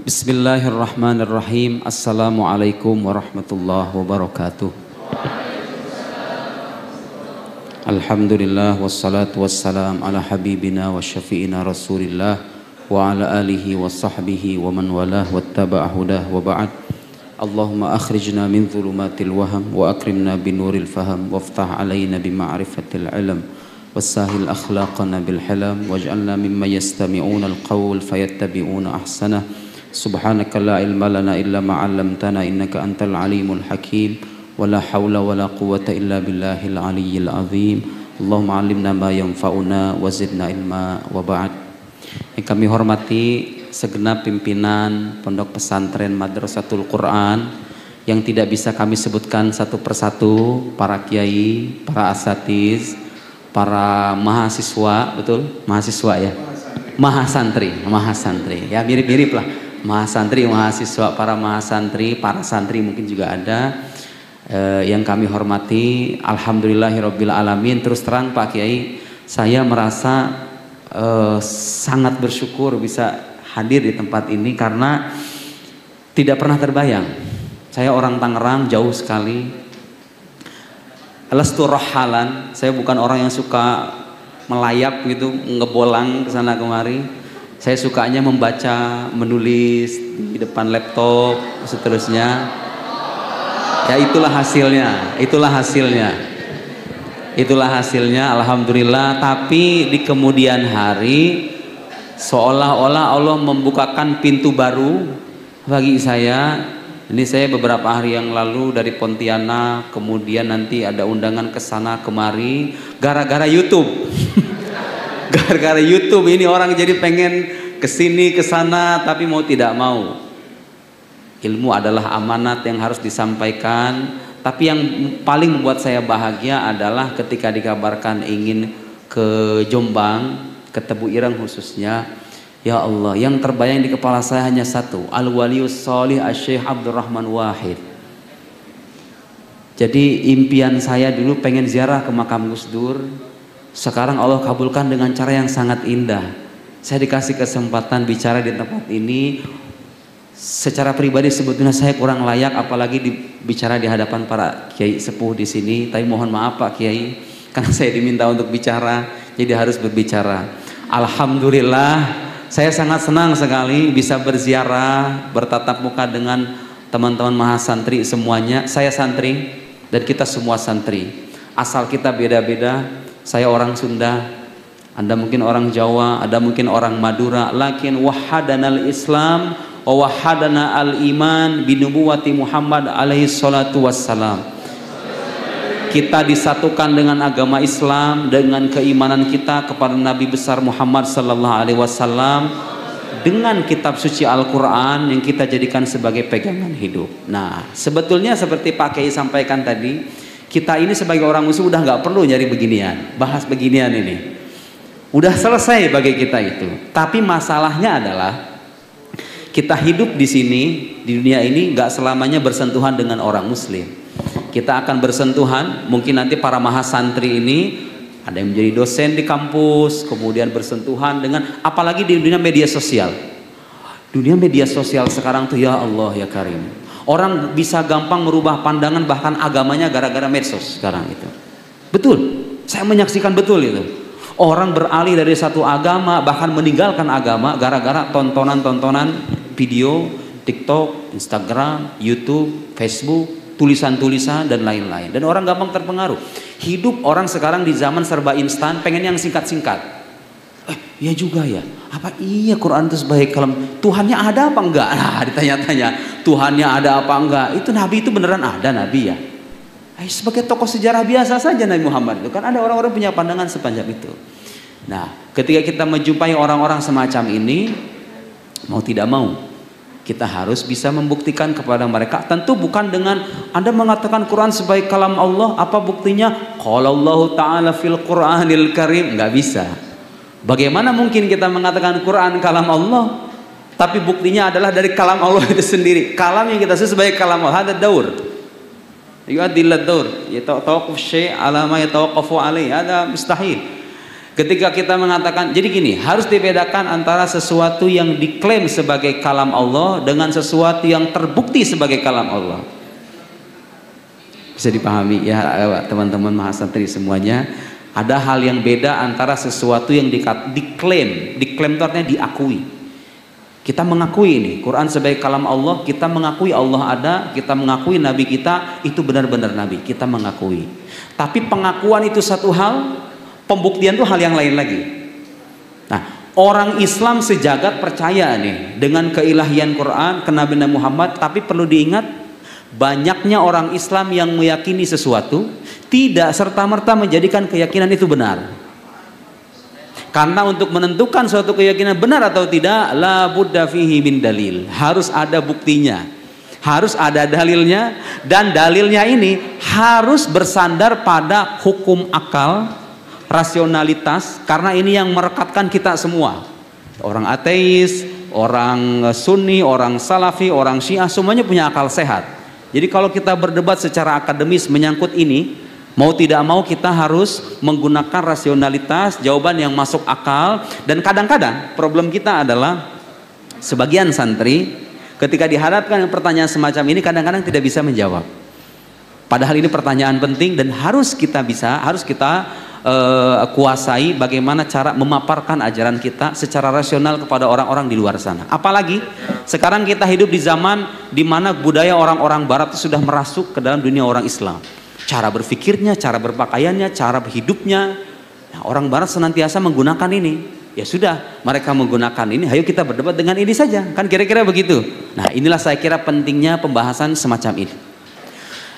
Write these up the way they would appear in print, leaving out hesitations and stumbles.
Bismillahirrahmanirrahim. Assalamualaikum warahmatullahi wabarakatuh. Alhamdulillah wassalatu wassalam ala habibina wa syafi'ina rasulillah wa ala alihi wa sahbihi wa man walah wattaba'a hudah wa ba'd. Allahumma akhrijna min dhulumatil waham wa akrimna binuril faham waftah alayna bima'rifatil ilm wassahil akhlaqana bil halam waj'alna mimma yastami'una al-qawl fayattabi'una ahsanah. Subhanaka la ilma lana illa ma 'allamtana innaka antal alimul hakim wa la haula wa la quwwata illa billahil aliyyil azim. Allahumma 'allimna ma yanfa'una wa zidna ilma wa ba'd. Yang kami hormati segenap pimpinan Pondok Pesantren Madrasatul Quran yang tidak bisa kami sebutkan satu persatu, para kiai, para asatiz, para mahasiswa, betul? Mahasiswa ya? Mahasantri ya, mirip-mirip lah. Mahasantri, mahasiswa, para mahasantri, para santri mungkin juga ada yang kami hormati. Alhamdulillahirabbil alamin. Terus terang Pak Kiai, saya merasa sangat bersyukur bisa hadir di tempat ini karena tidak pernah terbayang. Saya orang Tangerang, jauh sekali. Lastu rahalan, saya bukan orang yang suka melayap gitu, ngebolang ke sana kemari. Saya sukanya membaca, menulis di depan laptop, seterusnya. Ya itulah hasilnya, alhamdulillah. Tapi di kemudian hari seolah-olah Allah membukakan pintu baru bagi saya. Ini saya beberapa hari yang lalu dari Pontianak, kemudian nanti ada undangan ke sana kemari gara-gara YouTube. Gara-gara YouTube ini orang jadi pengen kesini kesana, tapi mau tidak mau. Ilmu adalah amanat yang harus disampaikan. Tapi yang paling membuat saya bahagia adalah ketika dikabarkan ingin ke Jombang, ke Tebu Ireng khususnya. Ya Allah, yang terbayang di kepala saya hanya satu, Al-Waliyus Sholih Asy-Syaikh Abdurrahman Wahid. Jadi impian saya dulu pengen ziarah ke makam Gus Dur. Sekarang Allah kabulkan dengan cara yang sangat indah. Saya dikasih kesempatan bicara di tempat ini. Secara pribadi sebetulnya saya kurang layak, apalagi bicara di hadapan para kiai sepuh di sini. Tapi mohon maaf Pak Kiai, karena saya diminta untuk bicara, jadi harus berbicara. Alhamdulillah, saya sangat senang sekali bisa berziarah, bertatap muka dengan teman-teman mahasantri semuanya. Saya santri dan kita semua santri. Asal kita beda-beda. Saya orang Sunda, Anda mungkin orang Jawa, ada mungkin orang Madura. Lakin wahadanal Islam wa wahadana al iman binubuwati Muhammad alaihi salatu wassalam. Kita disatukan dengan agama Islam, dengan keimanan kita kepada Nabi besar Muhammad sallallahu alaihi wasallam, dengan kitab suci Al-Quran yang kita jadikan sebagai pegangan hidup. Nah, sebetulnya seperti Pak Kiai sampaikan tadi, kita ini sebagai orang muslim udah nggak perlu nyari beginian, bahas beginian ini. Udah selesai bagi kita itu. Tapi masalahnya adalah kita hidup di sini, di dunia ini nggak selamanya bersentuhan dengan orang muslim. Kita akan bersentuhan, mungkin nanti para mahasantri ini ada yang menjadi dosen di kampus, kemudian bersentuhan dengan, apalagi di dunia media sosial. Dunia media sosial sekarang tuh ya Allah ya Karim. Orang bisa gampang merubah pandangan bahkan agamanya gara-gara medsos sekarang itu. Betul, saya menyaksikan betul itu. Orang beralih dari satu agama, bahkan meninggalkan agama gara-gara tontonan-tontonan video, TikTok, Instagram, YouTube, Facebook, tulisan-tulisan dan lain-lain. Dan orang gampang terpengaruh. Hidup orang sekarang di zaman serba instan, pengen yang singkat-singkat. Ya juga ya, apa iya Quran itu sebagai kalam Tuhannya ada apa enggak? Nah ditanya-tanya Tuhannya ada apa enggak, itu Nabi itu beneran ada Nabi ya? Sebagai tokoh sejarah biasa saja Nabi Muhammad itu kan ada orang-orang punya pandangan sepanjang itu. Nah ketika kita menjumpai orang-orang semacam ini, mau tidak mau kita harus bisa membuktikan kepada mereka. Tentu bukan dengan Anda mengatakan Quran sebagai kalam Allah, apa buktinya? Qala Allah Ta'ala fil Quranil Karim, nggak bisa. Bagaimana mungkin kita mengatakan Quran kalam Allah, tapi buktinya adalah dari kalam Allah itu sendiri. Kalam yang kita sebut sebagai kalam Allah, ada daur. Yu'adilad daur, yatawaqaf syai' ala ma yatawaqqafu alaihi, ada mustahil. Ketika kita mengatakan, jadi gini, harus dibedakan antara sesuatu yang diklaim sebagai kalam Allah dengan sesuatu yang terbukti sebagai kalam Allah. Bisa dipahami ya teman-teman mahasantri semuanya. Ada hal yang beda antara sesuatu yang diklaim itu artinya diakui. Kita mengakui ini Quran sebagai kalam Allah, kita mengakui Allah ada, kita mengakui Nabi kita itu benar-benar Nabi, kita mengakui. Tapi pengakuan itu satu hal, pembuktian itu hal yang lain lagi. Nah, orang Islam sejagat percaya nih dengan keilahian Quran, kenabian Muhammad, tapi perlu diingat banyaknya orang Islam yang meyakini sesuatu tidak serta-merta menjadikan keyakinan itu benar. Karena untuk menentukan suatu keyakinan benar atau tidak, la budda fihi min dalil. Harus ada buktinya. Harus ada dalilnya, dan dalilnya ini harus bersandar pada hukum akal, rasionalitas, karena ini yang merekatkan kita semua. Orang ateis, orang Sunni, orang Salafi, orang Syiah, semuanya punya akal sehat. Jadi kalau kita berdebat secara akademis menyangkut ini, mau tidak mau kita harus menggunakan rasionalitas, jawaban yang masuk akal. Dan kadang-kadang problem kita adalah sebagian santri ketika dihadapkan pertanyaan semacam ini kadang-kadang tidak bisa menjawab. Padahal ini pertanyaan penting dan harus kita kuasai bagaimana cara memaparkan ajaran kita secara rasional kepada orang-orang di luar sana. Apalagi sekarang kita hidup di zaman di mana budaya orang-orang barat itu sudah merasuk ke dalam dunia orang Islam. Cara berpikirnya, cara berpakaiannya, cara hidupnya. Nah, orang barat senantiasa menggunakan ini. Ya sudah, mereka menggunakan ini, ayo kita berdebat dengan ini saja. Kan kira-kira begitu. Nah, inilah saya kira pentingnya pembahasan semacam ini.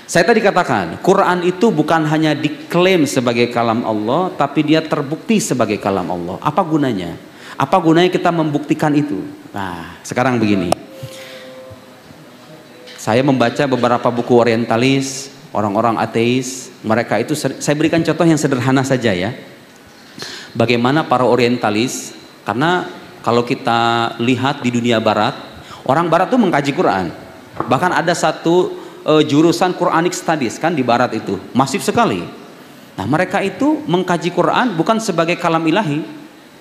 Saya tadi katakan, Quran itu bukan hanya diklaim sebagai kalam Allah, tapi dia terbukti sebagai kalam Allah. Apa gunanya? Apa gunanya kita membuktikan itu? Nah, sekarang begini. Saya membaca beberapa buku orientalis, orang-orang ateis, mereka itu, saya berikan contoh yang sederhana saja ya. Bagaimana para orientalis, karena kalau kita lihat di dunia barat, orang barat itu mengkaji Quran. Bahkan ada satu jurusan Quranic Studies kan di barat itu masif sekali. Nah, mereka itu mengkaji Quran bukan sebagai kalam ilahi,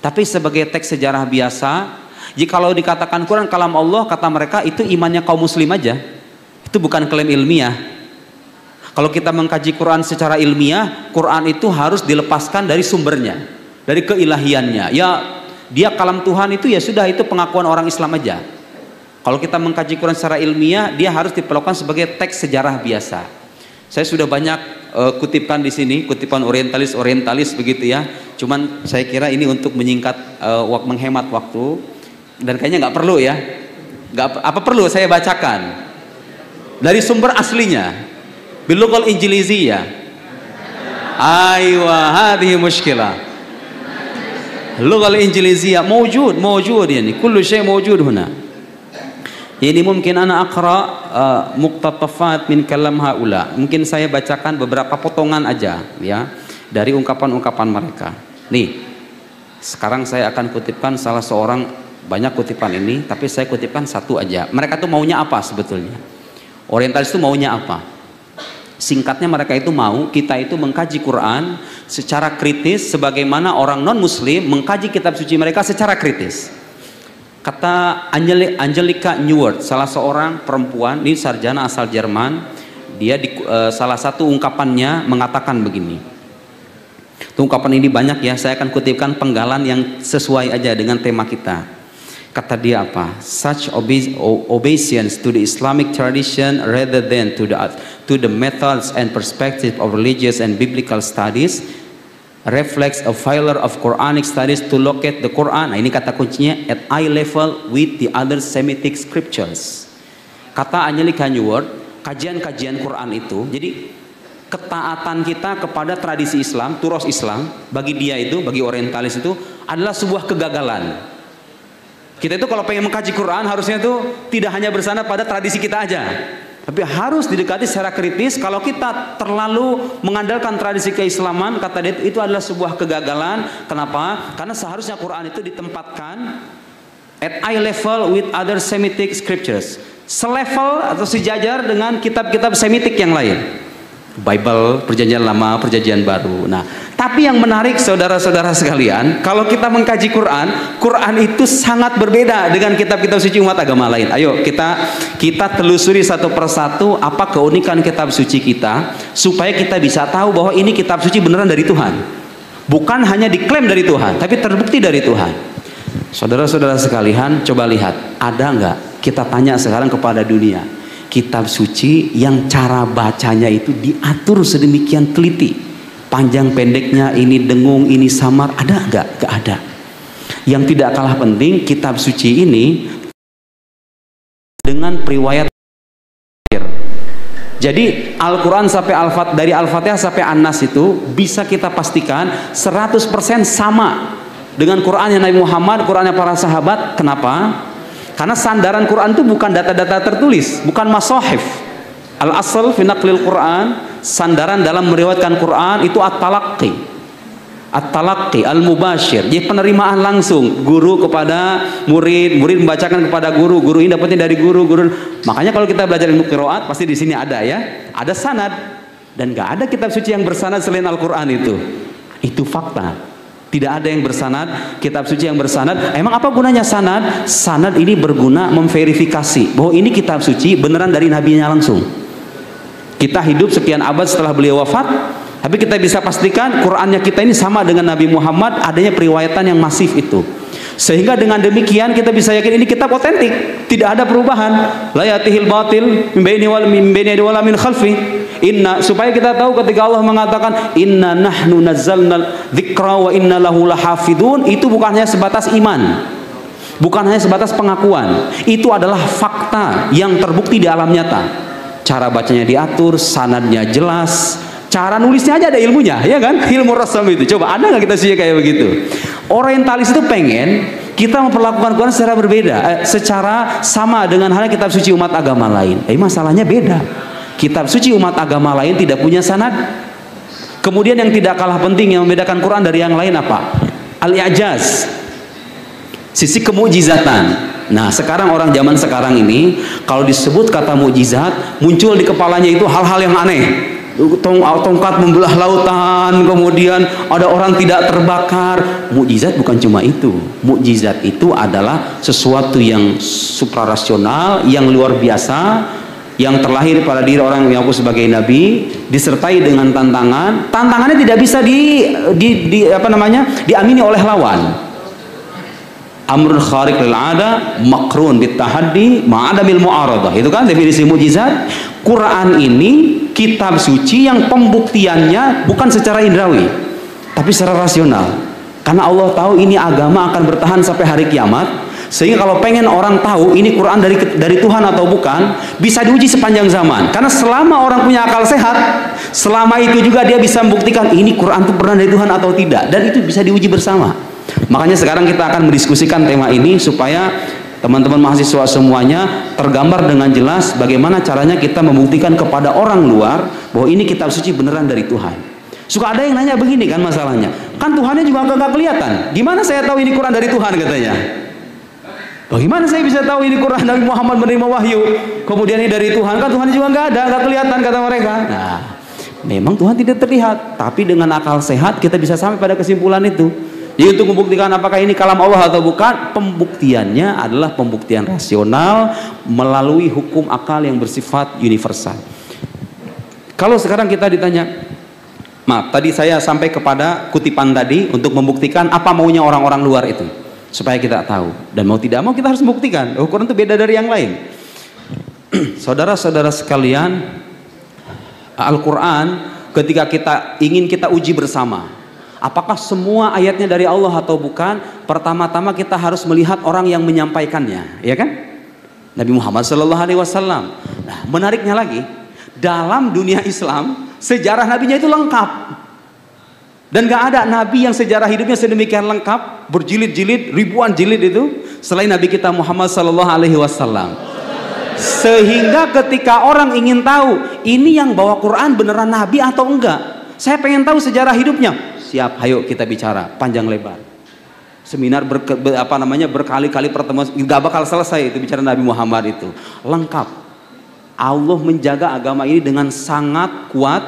tapi sebagai teks sejarah biasa. Jikalau dikatakan Quran kalam Allah, kata mereka itu imannya kaum muslim aja, itu bukan klaim ilmiah. Kalau kita mengkaji Quran secara ilmiah, Quran itu harus dilepaskan dari sumbernya, dari keilahiannya. Ya, dia kalam Tuhan itu ya sudah, itu pengakuan orang Islam aja. Kalau kita mengkaji Quran secara ilmiah, dia harus diperlakukan sebagai teks sejarah biasa. Saya sudah banyak kutipkan di sini, kutipan orientalis begitu ya. Cuman saya kira ini untuk menyingkat, menghemat waktu, dan kayaknya nggak perlu ya. Apa perlu saya bacakan dari sumber aslinya, bilughal injiliziyah. Aywa, hadhihi mushkilah. Lughal injiliziyah mawjud yani, kullu syai' mawjud huna. Ini mungkin ana aqra muqtatafat min kalam haula. Mungkin saya bacakan beberapa potongan aja ya dari ungkapan-ungkapan mereka. Nih, sekarang saya akan kutipkan salah seorang, banyak kutipan ini, tapi saya kutipkan satu aja. Mereka tuh maunya apa sebetulnya? Orientalis itu maunya apa? Singkatnya mereka itu mau kita itu mengkaji Quran secara kritis sebagaimana orang non-muslim mengkaji kitab suci mereka secara kritis. Kata Angelica Neuwirth, salah seorang perempuan, ini sarjana asal Jerman, dia salah satu ungkapannya mengatakan begini. Ungkapan ini banyak ya, saya akan kutipkan penggalan yang sesuai aja dengan tema kita. Kata dia apa? Such obeisance to the Islamic tradition rather than to the methods and perspective of religious and biblical studies reflects a failure of Quranic studies to locate the Quran. Nah, ini kata kuncinya, at eye level with the other Semitic scriptures. Kata Angelica Neuwirth, kajian-kajian Quran itu, jadi ketaatan kita kepada tradisi Islam, turos Islam, bagi dia itu, bagi orientalis itu adalah sebuah kegagalan. Kita itu kalau pengen mengkaji Quran harusnya itu tidak hanya bersandar pada tradisi kita aja, tapi harus didekati secara kritis. Kalau kita terlalu mengandalkan tradisi keislaman, kata dia, itu adalah sebuah kegagalan. Kenapa? Karena seharusnya Quran itu ditempatkan at eye level with other Semitic scriptures, selevel atau sejajar dengan kitab-kitab Semitik yang lain. Bible, perjanjian lama, perjanjian baru. Nah, tapi yang menarik saudara-saudara sekalian, kalau kita mengkaji Quran, Quran itu sangat berbeda dengan kitab-kitab suci umat agama lain. Ayo kita telusuri satu persatu apa keunikan kitab suci kita, supaya kita bisa tahu bahwa ini kitab suci beneran dari Tuhan. Bukan hanya diklaim dari Tuhan, tapi terbukti dari Tuhan. Saudara-saudara sekalian, coba lihat, ada nggak? Kita tanya sekarang kepada dunia, kitab suci yang cara bacanya itu diatur sedemikian teliti, panjang pendeknya, ini dengung, ini samar, ada nggak? Nggak ada. Yang tidak kalah penting, kitab suci ini dengan riwayat. Jadi Al-Quran sampai dari Al-Fatihah sampai An-Nas itu bisa kita pastikan 100% sama dengan Qurannya Nabi Muhammad, Qurannya para sahabat. Kenapa? Karena sandaran Quran itu bukan data-data tertulis, bukan masahif. Al-asal fi naqlil Quran, sandaran dalam meriwayatkan Quran itu at-talaqqi. At-talaqqi al-mubashir. Jadi penerimaan langsung, guru kepada murid, murid membacakan kepada guru, guru ini dapatnya dari guru. Makanya kalau kita belajar ilmu qiraat pasti di sini ada ya, ada sanad, dan nggak ada kitab suci yang bersanad selain Al-Quran itu. Itu fakta. Tidak ada yang bersanad, kitab suci yang bersanad. Emang apa gunanya sanad? Sanad ini berguna memverifikasi bahwa ini kitab suci beneran dari nabinya langsung. Kita hidup sekian abad setelah beliau wafat, tapi kita bisa pastikan Qurannya kita ini sama dengan Nabi Muhammad, adanya periwayatan yang masif itu. Sehingga dengan demikian kita bisa yakin ini kitab otentik, tidak ada perubahan. La yatihil batil min baini wala min khalfi. Supaya kita tahu ketika Allah mengatakan inna nahnu nazzalna dzikra wa inna lahu lahafidun, itu bukan hanya sebatas iman, bukan hanya sebatas pengakuan, itu adalah fakta yang terbukti di alam nyata. Cara bacanya diatur, sanadnya jelas, cara nulisnya aja ada ilmunya, ya kan? Ilmu rasam itu. Coba ada nggak kita sih kayak begitu? Orientalis itu pengen kita memperlakukan Quran secara berbeda, secara sama dengan halnya kitab suci umat agama lain. Masalahnya beda. Kitab suci umat agama lain tidak punya sanad. Kemudian yang tidak kalah penting yang membedakan Quran dari yang lain apa? Al-i'jaz, sisi kemukjizatan. Nah, sekarang orang zaman sekarang ini kalau disebut kata mukjizat, muncul di kepalanya itu hal-hal yang aneh. Tongkat membelah lautan, kemudian ada orang tidak terbakar. Mukjizat bukan cuma itu. Mukjizat itu adalah sesuatu yang suprarasional, yang luar biasa, yang terlahir pada diri orang yang mengaku sebagai nabi, disertai dengan tantangan. Tantangannya tidak bisa diamini oleh lawan. Amrun khariq lil ada, makrun bit tahaddi, ma'adamil mu'aradah. Itu kan definisi mukjizat. Quran ini kitab suci yang pembuktiannya bukan secara indrawi, tapi secara rasional. Karena Allah tahu ini agama akan bertahan sampai hari kiamat. Sehingga kalau pengen orang tahu ini Quran dari Tuhan atau bukan, bisa diuji sepanjang zaman. Karena selama orang punya akal sehat, selama itu juga dia bisa membuktikan ini Quran itu pernah dari Tuhan atau tidak, dan itu bisa diuji bersama. Makanya sekarang kita akan mendiskusikan tema ini supaya teman-teman mahasiswa semuanya tergambar dengan jelas bagaimana caranya kita membuktikan kepada orang luar bahwa ini kitab suci beneran dari Tuhan. Suka ada yang nanya begini kan masalahnya, kan Tuhannya juga nggak kelihatan. Gimana saya tahu ini Quran dari Tuhan katanya? Bagaimana saya bisa tahu ini Quran Nabi Muhammad menerima wahyu, kemudian ini dari Tuhan? Kan Tuhan juga nggak ada, nggak kelihatan kata mereka. Nah, memang Tuhan tidak terlihat, tapi dengan akal sehat kita bisa sampai pada kesimpulan itu. Jadi untuk membuktikan apakah ini kalam Allah atau bukan, pembuktiannya adalah pembuktian rasional melalui hukum akal yang bersifat universal. Kalau sekarang kita ditanya, maaf, tadi saya sampai kepada kutipan tadi untuk membuktikan apa maunya orang-orang luar itu, supaya kita tahu, dan mau tidak mau kita harus membuktikan Al-Quran itu beda dari yang lain. Saudara-saudara sekalian, Al-Quran ketika ingin kita uji bersama apakah semua ayatnya dari Allah atau bukan, pertama-tama kita harus melihat orang yang menyampaikannya, ya kan? Nabi Muhammad SAW. Nah, menariknya lagi, dalam dunia Islam sejarah nabinya itu lengkap. Dan gak ada nabi yang sejarah hidupnya sedemikian lengkap, berjilid-jilid, ribuan jilid itu, selain Nabi kita Muhammad SAW. Sehingga ketika orang ingin tahu ini yang bawa Quran beneran nabi atau enggak, saya pengen tahu sejarah hidupnya, siap, ayo kita bicara panjang lebar. Seminar berkali-kali pertemuan, gak bakal selesai itu bicara Nabi Muhammad itu. Lengkap. Allah menjaga agama ini dengan sangat kuat,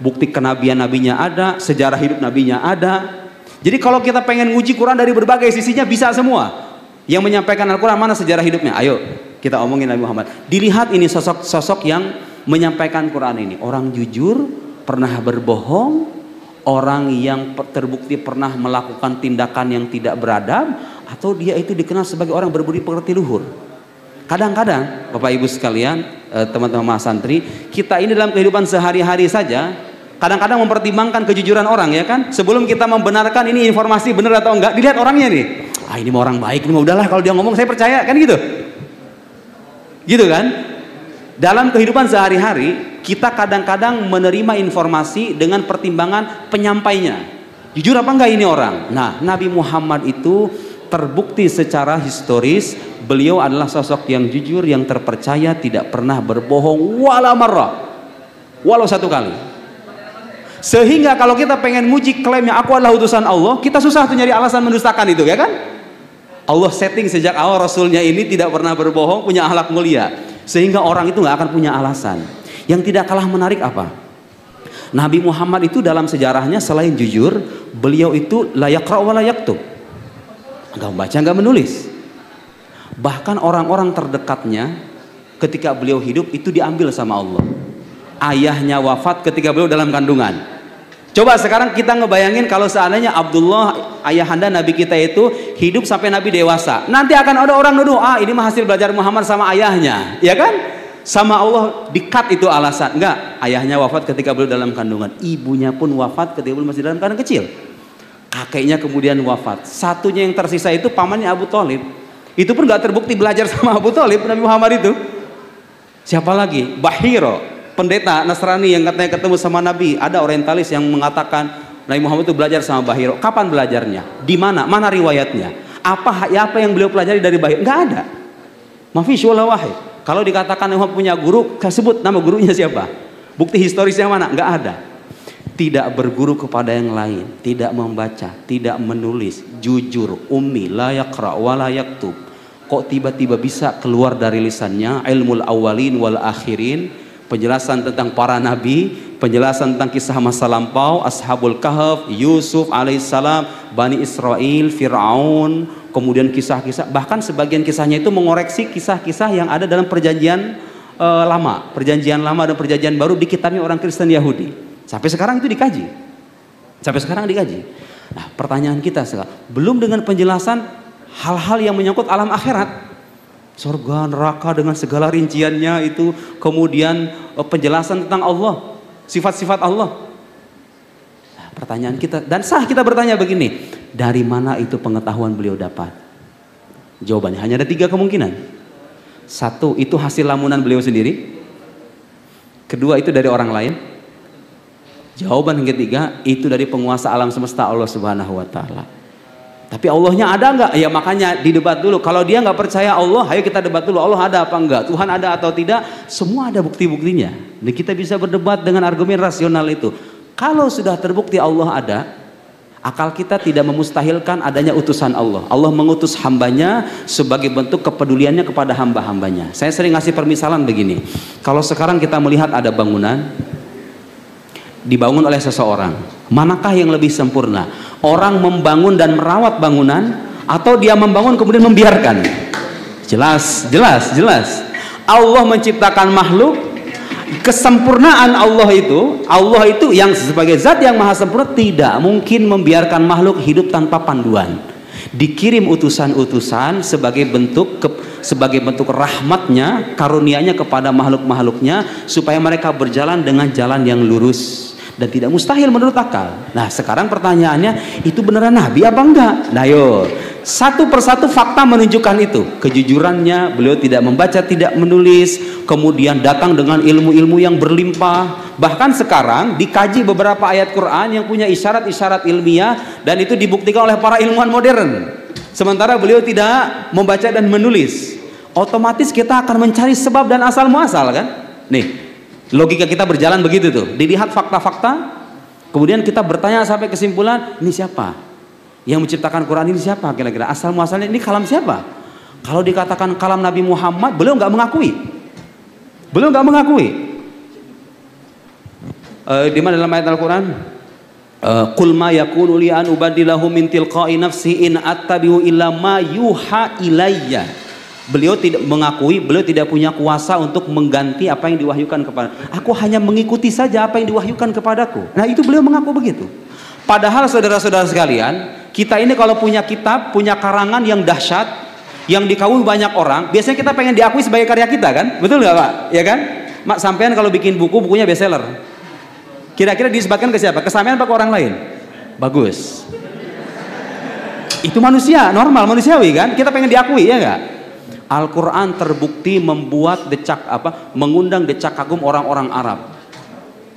bukti kenabian nabinya ada, sejarah hidup nabinya ada. Jadi kalau kita pengen nguji Quran dari berbagai sisinya bisa semua. Yang menyampaikan Al-Quran mana sejarah hidupnya? Ayo kita omongin Nabi Muhammad. Dilihat ini sosok-sosok yang menyampaikan Quran ini. Orang jujur, pernah berbohong, orang yang terbukti pernah melakukan tindakan yang tidak beradab, atau dia itu dikenal sebagai orang berbudi pekerti luhur. Kadang-kadang Bapak Ibu sekalian, teman-teman santri, kita ini dalam kehidupan sehari-hari saja kadang-kadang mempertimbangkan kejujuran orang, ya kan? Sebelum kita membenarkan ini informasi benar atau enggak, dilihat orangnya nih. Ah, ini mau orang baik, ini mau udahlah kalau dia ngomong saya percaya, kan gitu. Gitu kan? Dalam kehidupan sehari-hari kita kadang-kadang menerima informasi dengan pertimbangan penyampainya. Jujur apa enggak ini orang? Nah, Nabi Muhammad itu terbukti secara historis beliau adalah sosok yang jujur, yang terpercaya, tidak pernah berbohong wala marrah, walau satu kali. Sehingga kalau kita pengen nguji klaimnya aku adalah utusan Allah, kita susah tuh nyari alasan mendustakan itu, ya kan? Allah setting sejak awal Rasulnya ini tidak pernah berbohong, punya akhlak mulia, sehingga orang itu nggak akan punya alasan. Yang tidak kalah menarik apa? Nabi Muhammad itu dalam sejarahnya selain jujur, beliau itu la yaqra wa la yaktub, nggak membaca nggak menulis. Bahkan orang-orang terdekatnya ketika beliau hidup itu diambil sama Allah. Ayahnya wafat ketika beliau dalam kandungan. Coba sekarang kita ngebayangin kalau seandainya Abdullah, ayahanda Nabi kita itu hidup sampai Nabi dewasa, nanti akan ada orang nuduh, ah ini mah hasil belajar Muhammad sama ayahnya, ya kan? Sama Allah di-cut itu alasan. Enggak, ayahnya wafat ketika beliau dalam kandungan, ibunya pun wafat ketika beliau masih dalam kandungan kecil, kakeknya kemudian wafat, satunya yang tersisa itu pamannya Abu Thalib. Itu pun nggak terbukti belajar sama Abu Thalib Nabi Muhammad itu. Siapa lagi? Bahiro, pendeta Nasrani yang katanya ketemu sama Nabi. Ada orientalis yang mengatakan Nabi Muhammad itu belajar sama Bahiro. Kapan belajarnya? Di mana? Mana riwayatnya? Apa yang beliau pelajari dari Bahiro? Nggak ada. Mafish wala wahid. Kalau dikatakan Nabi Muhammad punya guru, sebut nama gurunya siapa? Bukti historisnya mana? Nggak ada. Tidak berguru kepada yang lain, tidak membaca, tidak menulis, jujur, ummi, la yaqra wa la yaktub. Kok tiba-tiba bisa keluar dari lisannya ilmul awwalin wal akhirin, penjelasan tentang para nabi, penjelasan tentang kisah masa lampau, Ashabul Kahf, Yusuf alaihissalam, Bani Israel, Fir'aun, kemudian kisah-kisah, bahkan sebagian kisahnya itu mengoreksi kisah-kisah yang ada dalam perjanjian lama, perjanjian lama dan perjanjian baru di kitabnya orang Kristen Yahudi. Sampai sekarang itu dikaji. Sampai sekarang dikaji. Nah, pertanyaan kita sekarang, belum dengan penjelasan hal-hal yang menyangkut alam akhirat, surga, neraka dengan segala rinciannya itu, kemudian penjelasan tentang Allah, sifat-sifat Allah. Nah, pertanyaan kita, dan sah kita bertanya begini, dari mana itu pengetahuan beliau dapat? Jawabannya hanya ada 3 kemungkinan. 1, itu hasil lamunan beliau sendiri. 2, itu dari orang lain. Jawaban yang ketiga, itu dari penguasa alam semesta Allah Subhanahu wa Ta'ala. Tapi Allahnya ada nggak? Ya makanya didebat dulu. Kalau dia nggak percaya Allah, ayo kita debat dulu. Allah ada apa enggak? Tuhan ada atau tidak? Semua ada bukti-buktinya. Dan kita bisa berdebat dengan argumen rasional itu. Kalau sudah terbukti Allah ada, akal kita tidak memustahilkan adanya utusan Allah. Allah mengutus hambanya sebagai bentuk kepeduliannya kepada hamba-hambanya. Saya sering ngasih permisalan begini. Kalau sekarang kita melihat ada bangunan dibangun oleh seseorang, manakah yang lebih sempurna? Orang membangun dan merawat bangunan, atau dia membangun kemudian membiarkan? Jelas. Allah menciptakan makhluk, kesempurnaan Allah itu yang sebagai zat yang maha sempurna tidak mungkin membiarkan makhluk hidup tanpa panduan. Dikirim utusan-utusan sebagai bentuk rahmatnya, karunianya kepada makhluk-makhluknya supaya mereka berjalan dengan jalan yang lurus dan tidak mustahil menurut akal. Nah, sekarang pertanyaannya, itu beneran nabi apa enggak? Nah, yo, satu persatu fakta menunjukkan itu. Kejujurannya, beliau tidak membaca, tidak menulis, kemudian datang dengan ilmu-ilmu yang berlimpah. Bahkan sekarang dikaji beberapa ayat Quran yang punya isyarat-isyarat ilmiah, dan itu dibuktikan oleh para ilmuwan modern. Sementara beliau tidak membaca dan menulis. Otomatis kita akan mencari sebab dan asal muasal, kan? Nih, logika kita berjalan begitu tuh. Dilihat fakta-fakta, kemudian kita bertanya sampai kesimpulan, ini siapa yang menciptakan Quran ini? Siapa kira-kira asal muasalnya? Ini kalam siapa? Kalau dikatakan kalam Nabi Muhammad, beliau nggak mengakui. Di mana dalam ayat Al-Quran? Qul ma yakunu li an ubadilahu min tilqa'i nafsi in attabi'u illa ma yuha ilayya. Beliau tidak mengakui, beliau tidak punya kuasa untuk mengganti apa yang diwahyukan kepada. Aku hanya mengikuti saja apa yang diwahyukan kepadaku. Nah, itu beliau mengaku begitu. Padahal saudara-saudara sekalian, kita ini kalau punya kitab, punya karangan yang dahsyat, yang dikawui banyak orang, biasanya kita pengen diakui sebagai karya kita kan? Betul nggak Pak? Ya kan? Mak, sampean kalau bikin buku, bukunya bestseller. Kira-kira disebabkan ke siapa? Ke sampean apa ke orang lain? Bagus. Itu manusia, normal, manusiawi kan? Kita pengen diakui, ya nggak? Al-Quran terbukti membuat mengundang decak kagum orang-orang Arab.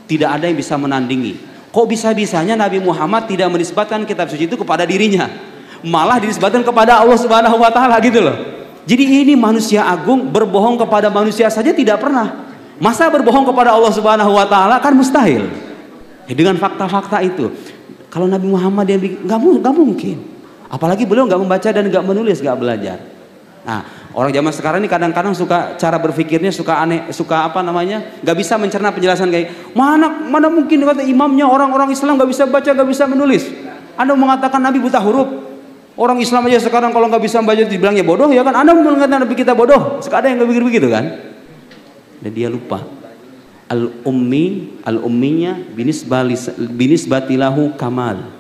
Tidak ada yang bisa menandingi. Kok bisa-bisanya Nabi Muhammad tidak menisbatkan kitab suci itu kepada dirinya, malah dinisbatkan kepada Allah Subhanahu wa Ta'ala gitu loh. Jadi ini manusia agung berbohong kepada manusia saja tidak pernah. Masa berbohong kepada Allah Subhanahu wa Ta'ala kan mustahil. Dengan fakta-fakta itu, kalau Nabi Muhammad yang nggak mungkin. Apalagi beliau nggak membaca dan nggak menulis, nggak belajar. Nah, orang zaman sekarang ini kadang-kadang suka cara berpikirnya suka aneh, suka nggak bisa mencerna penjelasan kayak mana mungkin kata imamnya orang-orang Islam nggak bisa baca, nggak bisa menulis. Anda mengatakan Nabi buta huruf. Orang Islam aja sekarang kalau nggak bisa baca dibilangnya bodoh, ya kan? Anda mengatakan Nabi kita bodoh. Sekarang yang nggak pikir begitu kan? Dan dia lupa. Al-umminya binisbatilahu kamal.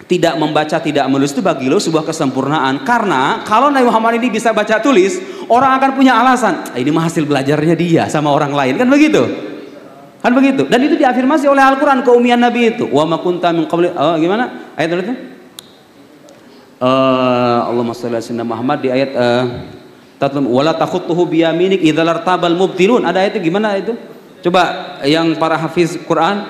Tidak membaca, tidak menulis itu bagi lo sebuah kesempurnaan. Karena kalau Nabi Muhammad ini bisa baca tulis, orang akan punya alasan, ini mah hasil belajarnya dia sama orang lain, kan begitu? Kan begitu. Dan itu diafirmasi oleh Al-Quran, keumian Nabi itu. Wa ma kunta min qabli, gimana ayat itu? Allahumma shalli ala sayyidina Muhammad di ayat wala takhutuhu biyaminik idza lartabal mubtilun. Ada ayat itu gimana itu? Coba yang para hafiz Quran,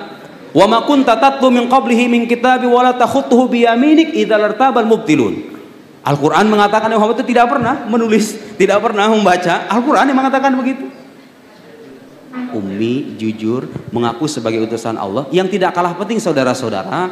wa ma kunta tatlu min qablihi min kitabi wala takhutuhu biyaminik idza lartabal mubtilun. Al-Quran mengatakan Muhammad itu tidak pernah menulis, tidak pernah membaca. Al-Quran yang mengatakan begitu. Ummi, jujur, mengaku sebagai utusan Allah. Yang tidak kalah penting saudara-saudara,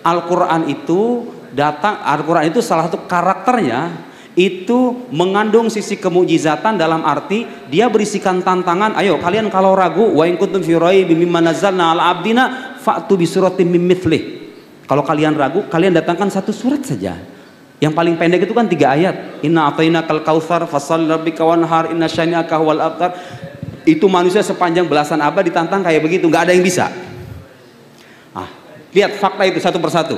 Al-Quran itu Al-Quran itu salah satu karakternya itu mengandung sisi kemujizatan, dalam arti dia berisikan tantangan. Ayo kalian kalau ragu, wa in kuntum fi raibin mimma nazzalna ala abdina fa'tu bi suratin min mithlih. Kalau kalian ragu, kalian datangkan satu surat saja. Yang paling pendek itu kan 3 ayat. Inna atainakal kautsar fashalli rabbika wanhar inna syani'aka huwal abtar. Itu manusia sepanjang belasan abad ditantang kayak begitu, nggak ada yang bisa. Lihat fakta itu satu persatu.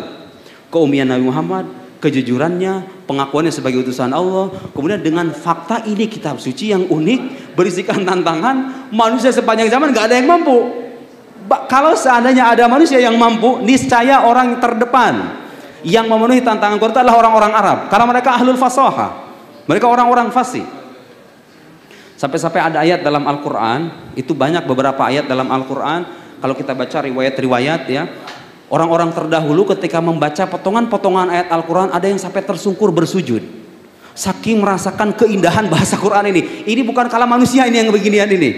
Keumian Nabi Muhammad, kejujurannya, pengakuannya sebagai utusan Allah. Kemudian dengan fakta ini kitab suci yang unik, berisikan tantangan, manusia sepanjang zaman nggak ada yang mampu. Kalau seandainya ada manusia yang mampu, niscaya orang terdepan yang memenuhi tantangan Quran adalah orang-orang Arab, karena mereka ahlul fasahah, mereka orang-orang fasih. Sampai-sampai ada ayat dalam Al-Quran, itu banyak beberapa ayat dalam Al-Quran, kalau kita baca riwayat-riwayat ya, orang-orang terdahulu ketika membaca potongan-potongan ayat Al-Quran ada yang sampai tersungkur bersujud, saking merasakan keindahan bahasa Quran ini. Ini bukan kalam manusia ini yang beginian ini.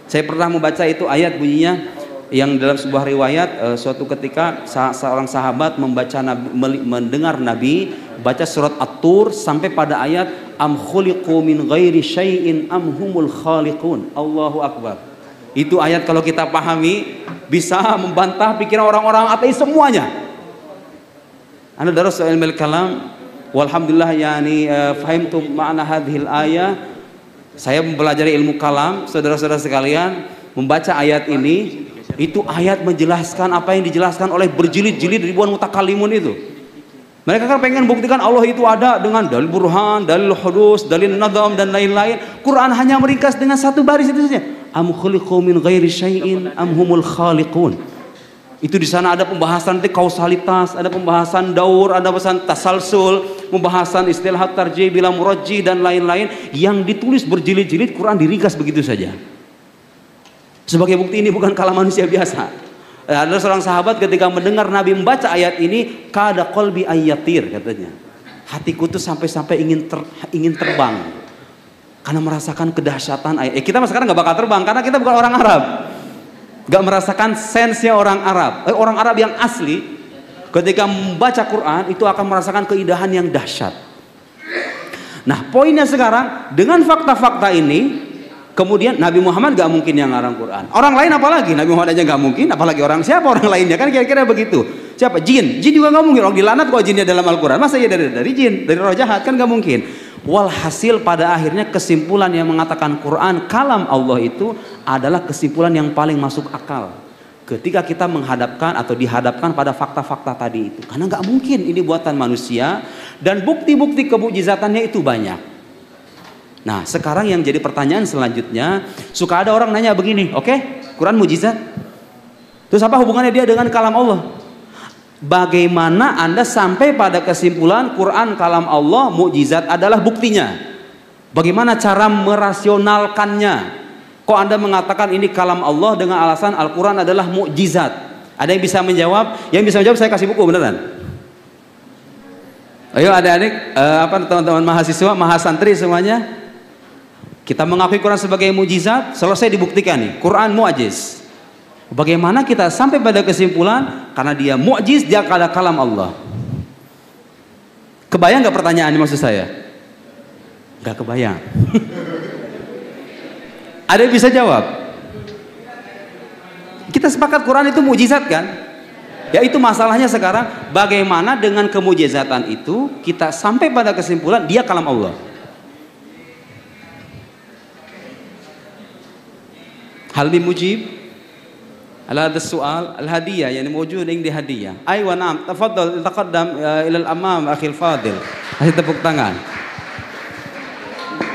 Saya pernah membaca itu ayat bunyinya, yang dalam sebuah riwayat suatu ketika seorang sahabat mendengar Nabi baca surat At-Tur sampai pada ayat am khuliqu min ghairi syai'in am humul khaliqun. Allahu Akbar. Itu ayat kalau kita pahami bisa membantah pikiran orang-orang ateis semuanya. Ana daras ilmu kalam walhamdulillah yani fahimtum ma'na hadhil ayah. Saya mempelajari ilmu kalam, saudara-saudara sekalian, membaca ayat ini, itu ayat menjelaskan apa yang dijelaskan oleh berjilid-jilid ribuan mutakallimun itu. Mereka kan pengen buktikan Allah itu ada dengan dalil burhan, dalil hudus, dalil nadam dan lain-lain. Quran hanya meringkas dengan satu baris itu saja. Am khuliqu min ghairi syai'in am humul khaliqun. Itu di sana ada pembahasan kausalitas, ada pembahasan daur, ada pembahasan tasalsul, pembahasan istilah tarjih bila murajjih dan lain-lain yang ditulis berjilid-jilid. Quran diringkas begitu saja. Sebagai bukti ini bukan kalam manusia biasa. Ada seorang sahabat ketika mendengar Nabi membaca ayat ini, kada qalbi ayyatir, katanya. Hatiku tuh sampai-sampai ingin terbang. Karena merasakan kedahsyatan ayat. Kita sekarang nggak bakal terbang karena kita bukan orang Arab. Nggak merasakan sensenya orang Arab. Orang Arab yang asli ketika membaca Quran itu akan merasakan keindahan yang dahsyat. Nah poinnya sekarang dengan fakta-fakta ini, kemudian Nabi Muhammad gak mungkin yang ngarang Quran. Orang lain apalagi, Nabi Muhammad aja gak mungkin, apalagi siapa orang lainnya, kan kira-kira begitu. Siapa? Jin juga gak mungkin. Orang dilanat kok jinnya dalam Al-Quran, masa ya dari jin, dari roh jahat, kan gak mungkin. Walhasil pada akhirnya kesimpulan yang mengatakan Quran kalam Allah itu adalah kesimpulan yang paling masuk akal ketika kita menghadapkan atau dihadapkan pada fakta-fakta tadi itu. Karena gak mungkin ini buatan manusia, dan bukti-bukti kemujizatannya itu banyak. Nah sekarang yang jadi pertanyaan selanjutnya, suka ada orang nanya begini, oke, Quran mujizat, terus apa hubungannya dia dengan kalam Allah? Bagaimana Anda sampai pada kesimpulan Quran kalam Allah, mukjizat adalah buktinya? Bagaimana cara merasionalkannya? Kok Anda mengatakan ini kalam Allah dengan alasan Al-Quran adalah mukjizat? Ada yang bisa menjawab? Yang bisa menjawab saya kasih buku beneran. Ayo adik-adik, teman-teman mahasiswa, mahasantri semuanya, kita mengakui Quran sebagai mukjizat, selesai dibuktikan nih, Quran mu'jiz. Bagaimana kita sampai pada kesimpulan karena dia mu'jiz, dia adalah kalam Allah? Kebayang gak pertanyaan ini maksud saya? Gak kebayang. Ada yang bisa jawab? Kita sepakat Quran itu mukjizat kan? Ya itu masalahnya sekarang, bagaimana dengan kemujizatan itu kita sampai pada kesimpulan dia kalam Allah? Hal mujib على هذا السؤال الهدية يعني موجود عندي هدية. أيوة نعم تفضل تقدم إلى الأمام أخي الفاضل. Kasih tepuk tangan.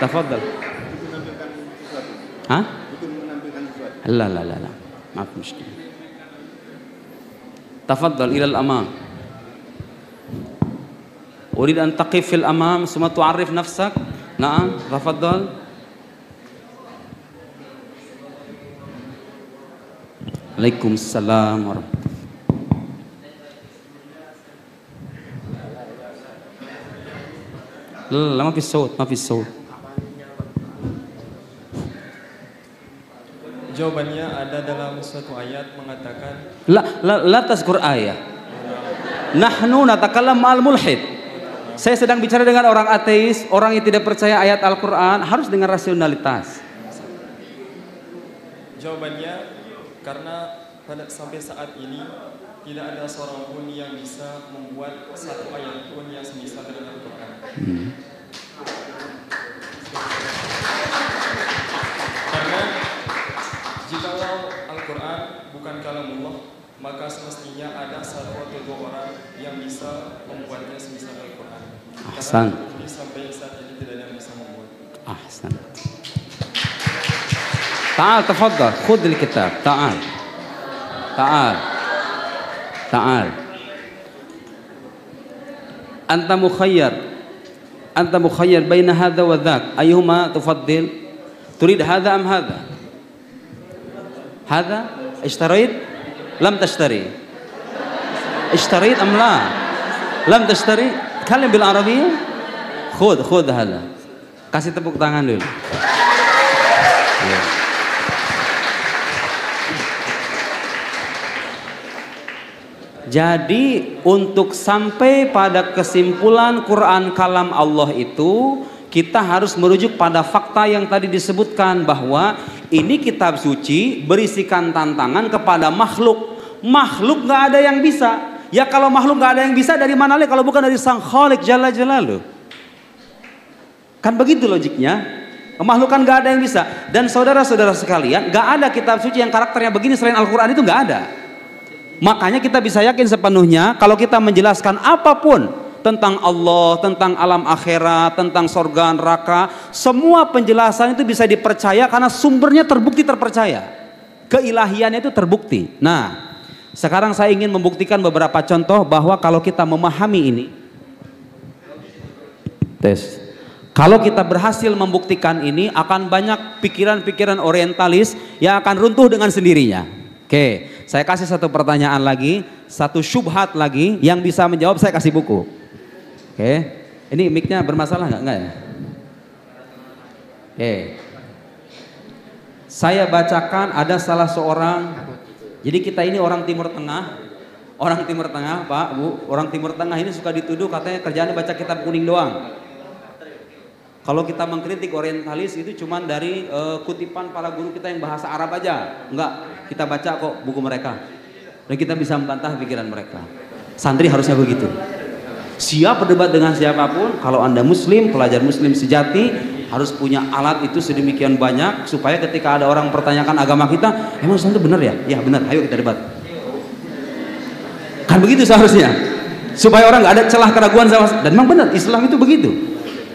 تفضل. Hah? لا ما في مشكلة. تفضل إلى الأمام. أريد أن تقف في الأمام ثم تعرف نفسك. نعم تفضل. Waalaikumsalam warahmatullahi. Ma fi saut, ma fi saut. Jawabannya ada dalam suatu ayat mengatakan la tazkur ayat. Nahnu natakallam ma'al mulhid. Saya sedang bicara dengan orang ateis, orang yang tidak percaya ayat Al-Quran, harus dengan rasionalitas. Jawabannya karena sampai saat ini tidak ada seorang pun yang bisa membuat satu ayat pun yang semisal dengan Al-Quran. Karena jikalau Al-Quran bukan kalamullah, maka semestinya ada satu atau dua orang yang bisa membuatnya semisal Al-Quran. Ahsan. Karena sampai saat ini tidak ada yang bisa membuat. Ahsan. تعال تفضل خذ الكتاب تعال أنت مخير بين هذا وذاك أيهما تفضل تريد هذا أم هذا اشتريت لم تشتري اشتريت أم لا لم تشتري تكلم بالعربية خذ هذا kasih tepuk tangan dulu. Jadi untuk sampai pada kesimpulan Quran kalam Allah itu, kita harus merujuk pada fakta yang tadi disebutkan, bahwa ini kitab suci berisikan tantangan kepada makhluk. Makhluk gak ada yang bisa. Ya kalau makhluk gak ada yang bisa, dari mana lagi kalau bukan dari Sang Khalik Jalla Jalaluh? Kan begitu logiknya. Makhluk kan gak ada yang bisa. Dan saudara-saudara sekalian, gak ada kitab suci yang karakternya begini selain Al-Quran, itu gak ada. Makanya kita bisa yakin sepenuhnya kalau kita menjelaskan apapun tentang Allah, tentang alam akhirat, tentang surga neraka, semua penjelasan itu bisa dipercaya karena sumbernya terbukti terpercaya. Keilahiannya itu terbukti. Nah, sekarang saya ingin membuktikan beberapa contoh bahwa kalau kita memahami ini, kalau kita berhasil membuktikan ini, akan banyak pikiran-pikiran orientalis yang akan runtuh dengan sendirinya. Oke, saya kasih satu pertanyaan lagi, satu syubhat lagi, yang bisa menjawab saya kasih buku. Oke, ini mic-nya bermasalah nggak ya? Oke, saya bacakan, ada salah seorang, jadi kita ini orang Timur Tengah, Pak, Bu, orang Timur Tengah ini suka dituduh katanya kerjaannya baca kitab kuning doang. Kalau kita mengkritik orientalis itu cuman dari kutipan para guru kita yang bahasa Arab aja. Enggak, kita baca kok buku mereka. Dan kita bisa membantah pikiran mereka. Santri harusnya begitu. Siap berdebat dengan siapapun. Kalau Anda muslim, pelajar muslim sejati, harus punya alat itu sedemikian banyak supaya ketika ada orang mempertanyakan agama kita, emang Islam itu benar ya? Ya benar, ayo kita debat. Kan begitu seharusnya. Supaya orang nggak ada celah keraguan sama, dan memang benar Islam itu begitu.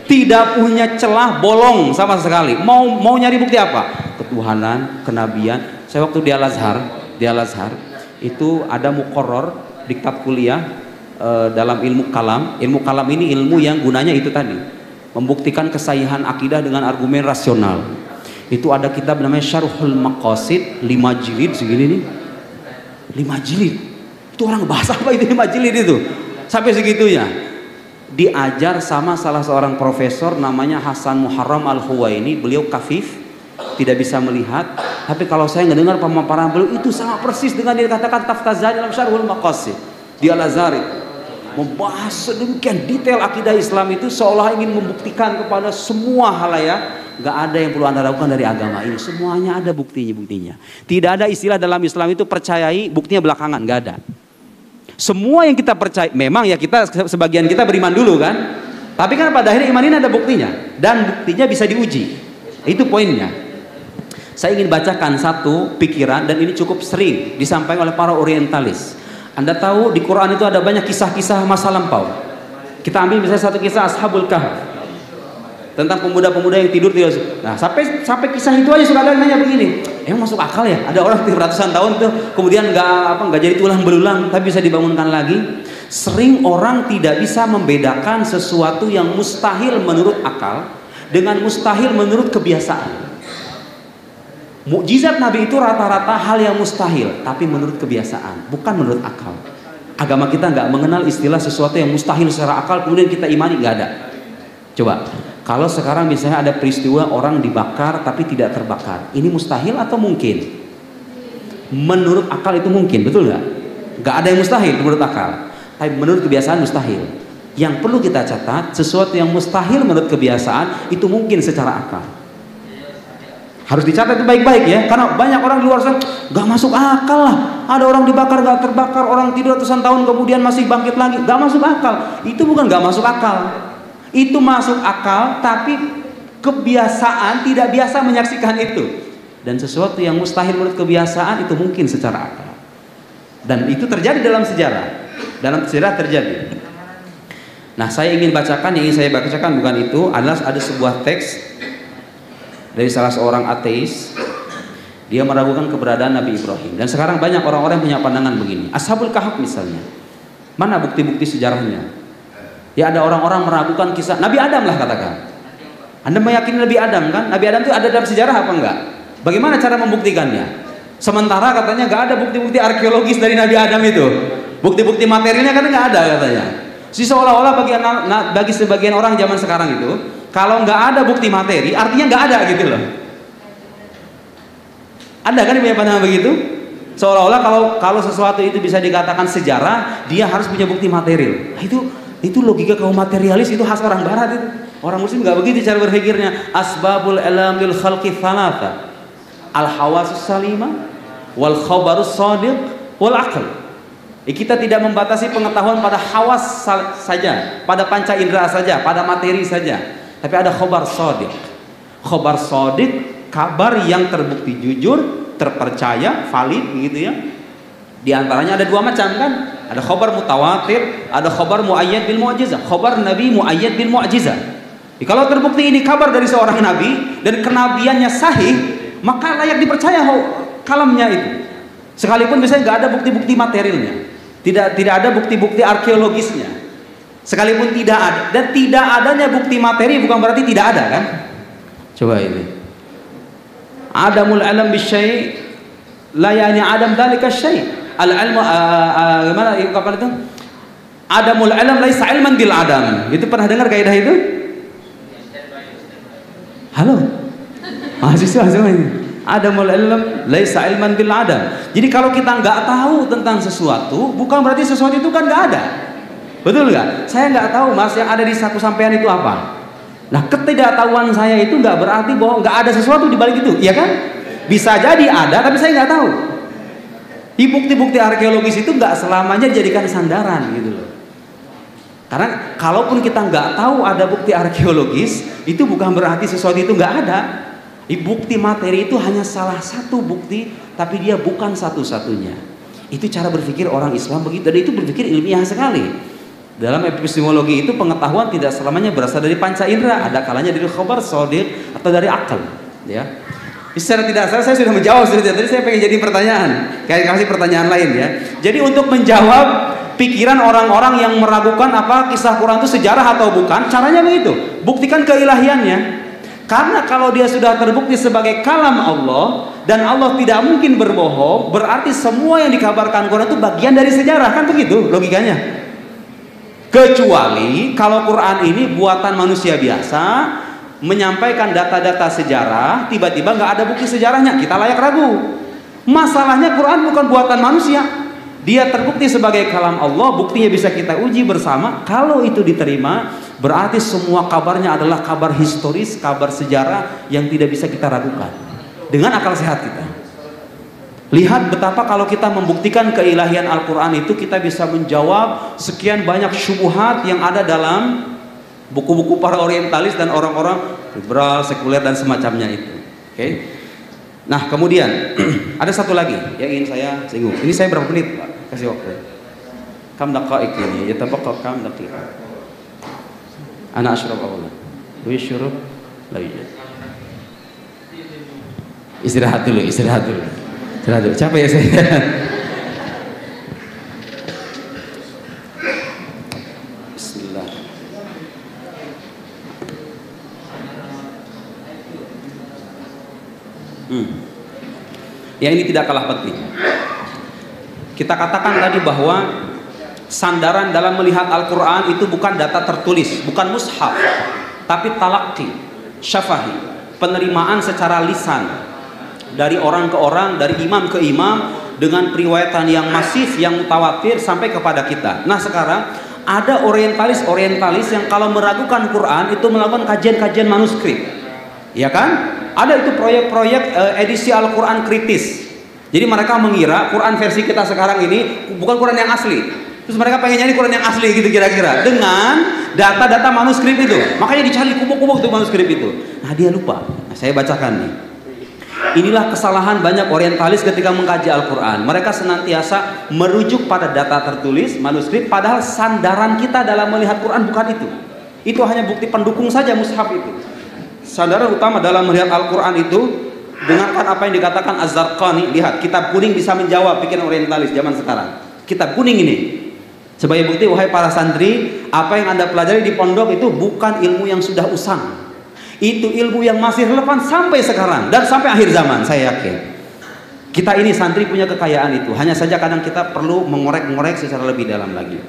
Tidak punya celah bolong sama sekali. Mau nyari bukti apa? Ketuhanan, kenabian. Saya waktu di Al Azhar itu ada muqarrar diktat kuliah dalam ilmu kalam. Ilmu kalam ini ilmu yang gunanya itu tadi, membuktikan kesahihan akidah dengan argumen rasional. Itu ada kitab namanya Syarhul Maqasid, 5 jilid segini nih. 5 jilid. Itu orang bahasa apa itu 5 jilid itu? Sampai segitunya. Diajar sama salah seorang profesor namanya Hasan Muharram Al-Huwaini. Beliau kafif, tidak bisa melihat, tapi kalau saya mendengar pemaparan beliau itu sama persis dengan yang dikatakan Taftazani dalam Syarhul Maqasid di Al-Azhar, membahas sedemikian detail akidah Islam itu seolah ingin membuktikan kepada semua halayak, nggak ada yang perlu Anda lakukan dari agama ini, semuanya ada buktinya. Tidak ada istilah dalam Islam itu percayai buktinya belakangan, nggak ada. Semua yang kita percaya, memang ya kita sebagian kita beriman dulu kan, tapi kan pada akhirnya iman ini ada buktinya, dan buktinya bisa diuji. Itu poinnya. Saya ingin bacakan satu pikiran, dan ini cukup sering disampaikan oleh para orientalis. Anda tahu di Quran itu ada banyak kisah-kisah masa lampau. Kita ambil misalnya satu kisah Ashabul Kahf, tentang pemuda-pemuda yang tidur. Nah, sampai kisah itu aja sudah ada yang nanya begini, emang masuk akal ya? Ada orang ratusan tahun tuh kemudian nggak jadi tulang belulang tapi bisa dibangunkan lagi. Sering orang tidak bisa membedakan sesuatu yang mustahil menurut akal dengan mustahil menurut kebiasaan. Mukjizat Nabi itu rata-rata hal yang mustahil, tapi menurut kebiasaan, bukan menurut akal. Agama kita nggak mengenal istilah sesuatu yang mustahil secara akal kemudian kita imani, nggak ada. Coba, kalau sekarang misalnya ada peristiwa orang dibakar tapi tidak terbakar, ini mustahil atau mungkin? Menurut akal itu mungkin, betul nggak? Nggak ada yang mustahil menurut akal, tapi menurut kebiasaan mustahil. Yang perlu kita catat, sesuatu yang mustahil menurut kebiasaan itu mungkin secara akal. Harus dicatat itu baik-baik ya, karena banyak orang di luar sana nggak masuk akal lah. Ada orang dibakar nggak terbakar, orang tidur ratusan tahun kemudian masih bangkit lagi, nggak masuk akal. Itu bukan nggak masuk akal, itu masuk akal, tapi kebiasaan tidak biasa menyaksikan itu. Dan sesuatu yang mustahil menurut kebiasaan itu mungkin secara akal. Dan itu terjadi dalam sejarah, terjadi. Nah, saya ingin bacakan, yang ingin saya bacakan bukan itu, adalah ada sebuah teks dari salah seorang ateis. Dia meragukan keberadaan Nabi Ibrahim. Dan sekarang banyak orang-orang yang punya pandangan begini. Ashabul Kahf misalnya, mana bukti-bukti sejarahnya? Ya ada orang-orang meragukan kisah Nabi Adam lah, katakan. Anda meyakini Nabi Adam kan? Nabi Adam itu ada dalam sejarah apa enggak? Bagaimana cara membuktikannya? Sementara katanya nggak ada bukti-bukti arkeologis dari Nabi Adam itu. Bukti-bukti materialnya kan nggak ada katanya. Seolah-olah bagi sebagian orang zaman sekarang itu, kalau nggak ada bukti materi, artinya nggak ada gitu loh. Ada kan yang punya pandangan begitu? Seolah-olah kalau sesuatu itu bisa dikatakan sejarah, dia harus punya bukti material. Nah, itu logika kaum materialis, itu khas orang barat itu. Orang muslim nggak begitu cara berpikirnya. Asbabul alam lil khalqi thalatha. Al hawasus salima, wal khabarus shadiq, wal aql. Kita tidak membatasi pengetahuan pada hawas saja, pada panca indera saja, pada materi saja. Tapi ada khabar shadiq. Khabar shadiq, kabar yang terbukti jujur, terpercaya, valid gitu ya. Di antaranya ada dua macam kan? Ada khabar mutawatir, ada khabar muayyad bil mu'jizah. Khabar Nabi muayyad bil mu'jizah. Kalau terbukti ini kabar dari seorang nabi dan kenabiannya sahih, maka layak dipercaya kalamnya itu. Sekalipun misalnya nggak ada bukti-bukti materialnya, tidak ada bukti-bukti arkeologisnya, sekalipun tidak ada, dan tidak adanya bukti materi bukan berarti tidak ada kan? Coba ini. Adamul alam bisyai' la yani adam dzalika syai'. Al-ilmu gimana kapan itu? Adamul alam laisa ilman bil adam. Itu pernah dengar kaidah itu? Halo. Mahasiswa semuanya. Adamul ilm laisa ilman bil adam. Jadi kalau kita nggak tahu tentang sesuatu, bukan berarti sesuatu itu kan nggak ada. Betul nggak? Saya nggak tahu mas yang ada di saku sampean itu apa. Nah, ketidaktahuan saya itu nggak berarti bahwa nggak ada sesuatu di balik itu, ya kan? Bisa jadi ada, tapi saya nggak tahu. Di bukti-bukti arkeologis itu nggak selamanya dijadikan sandaran gitu loh. Karena kalaupun kita nggak tahu ada bukti arkeologis, itu bukan berarti sesuatu itu nggak ada. Bukti materi itu hanya salah satu bukti, tapi dia bukan satu-satunya. Itu cara berpikir orang Islam begitu, dan itu berpikir ilmiah sekali. Dalam epistemologi itu pengetahuan tidak selamanya berasal dari panca indera, ada kalanya dari khabar shadiq atau dari akal, ya. Secara tidak sadar saya sudah menjawab tadi, saya pengen jadi pertanyaan, kayak kasih pertanyaan lain ya. Jadi untuk menjawab pikiran orang-orang yang meragukan apa kisah Quran itu sejarah atau bukan, caranya begitu, buktikan keilahiannya. Karena kalau dia sudah terbukti sebagai kalam Allah dan Allah tidak mungkin berbohong, berarti semua yang dikabarkan Quran itu bagian dari sejarah, kan begitu logikanya. Kecuali kalau Quran ini buatan manusia biasa, menyampaikan data-data sejarah, tiba-tiba nggak ada bukti sejarahnya, kita layak ragu. Masalahnya Quran bukan buatan manusia, dia terbukti sebagai kalam Allah, buktinya bisa kita uji bersama. Kalau itu diterima, berarti semua kabarnya adalah kabar historis, kabar sejarah yang tidak bisa kita ragukan dengan akal sehat kita. Lihat betapa kalau kita membuktikan keilahian Al-Quran itu, kita bisa menjawab sekian banyak syubhat yang ada dalam buku-buku para orientalis dan orang-orang liberal, sekuler dan semacamnya itu. Oke. Nah kemudian ada satu lagi yang ingin saya singgung. Ini saya berapa menit Pak? Kasih waktu. Kam daqaiq ini, ya tabaqa kam daqiq. Ana asyrab awwalan. Wa yashrab la yujad. Istirahat dulu. Capek ya saya. Bismillah. Ya ini tidak kalah penting. Kita katakan tadi bahwa sandaran dalam melihat Al-Quran itu bukan data tertulis, bukan mushaf, tapi talaqi, syafahi, penerimaan secara lisan dari orang ke orang, dari imam ke imam, dengan periwayatan yang masif, yang mutawatir sampai kepada kita. Nah sekarang ada orientalis yang kalau meragukan Quran itu melakukan kajian-kajian manuskrip, ya kan? Ada itu proyek-proyek edisi Al-Quran kritis. Jadi mereka mengira Quran versi kita sekarang ini bukan Quran yang asli. Terus mereka pengen nyari Quran yang asli gitu kira-kira, dengan data-data manuskrip itu. Makanya dicari kubuk-kubuk tuh manuskrip itu. Nah dia lupa. Nah, saya bacakan nih. Inilah kesalahan banyak orientalis ketika mengkaji Al-Quran. Mereka senantiasa merujuk pada data tertulis, manuskrip, padahal sandaran kita dalam melihat Quran bukan itu. Itu hanya bukti pendukung saja mushaf itu. Sandaran utama dalam melihat Al-Quran itu, dengarkan apa yang dikatakan Az-Zarqani. Lihat, kitab kuning bisa menjawab pikiran orientalis zaman sekarang. Kitab kuning ini sebagai bukti, wahai para santri, apa yang Anda pelajari di pondok itu bukan ilmu yang sudah usang. Itu ilmu yang masih relevan sampai sekarang dan sampai akhir zaman, saya yakin. Kita ini santri punya kekayaan itu, hanya saja kadang kita perlu mengorek-ngorek secara lebih dalam lagi.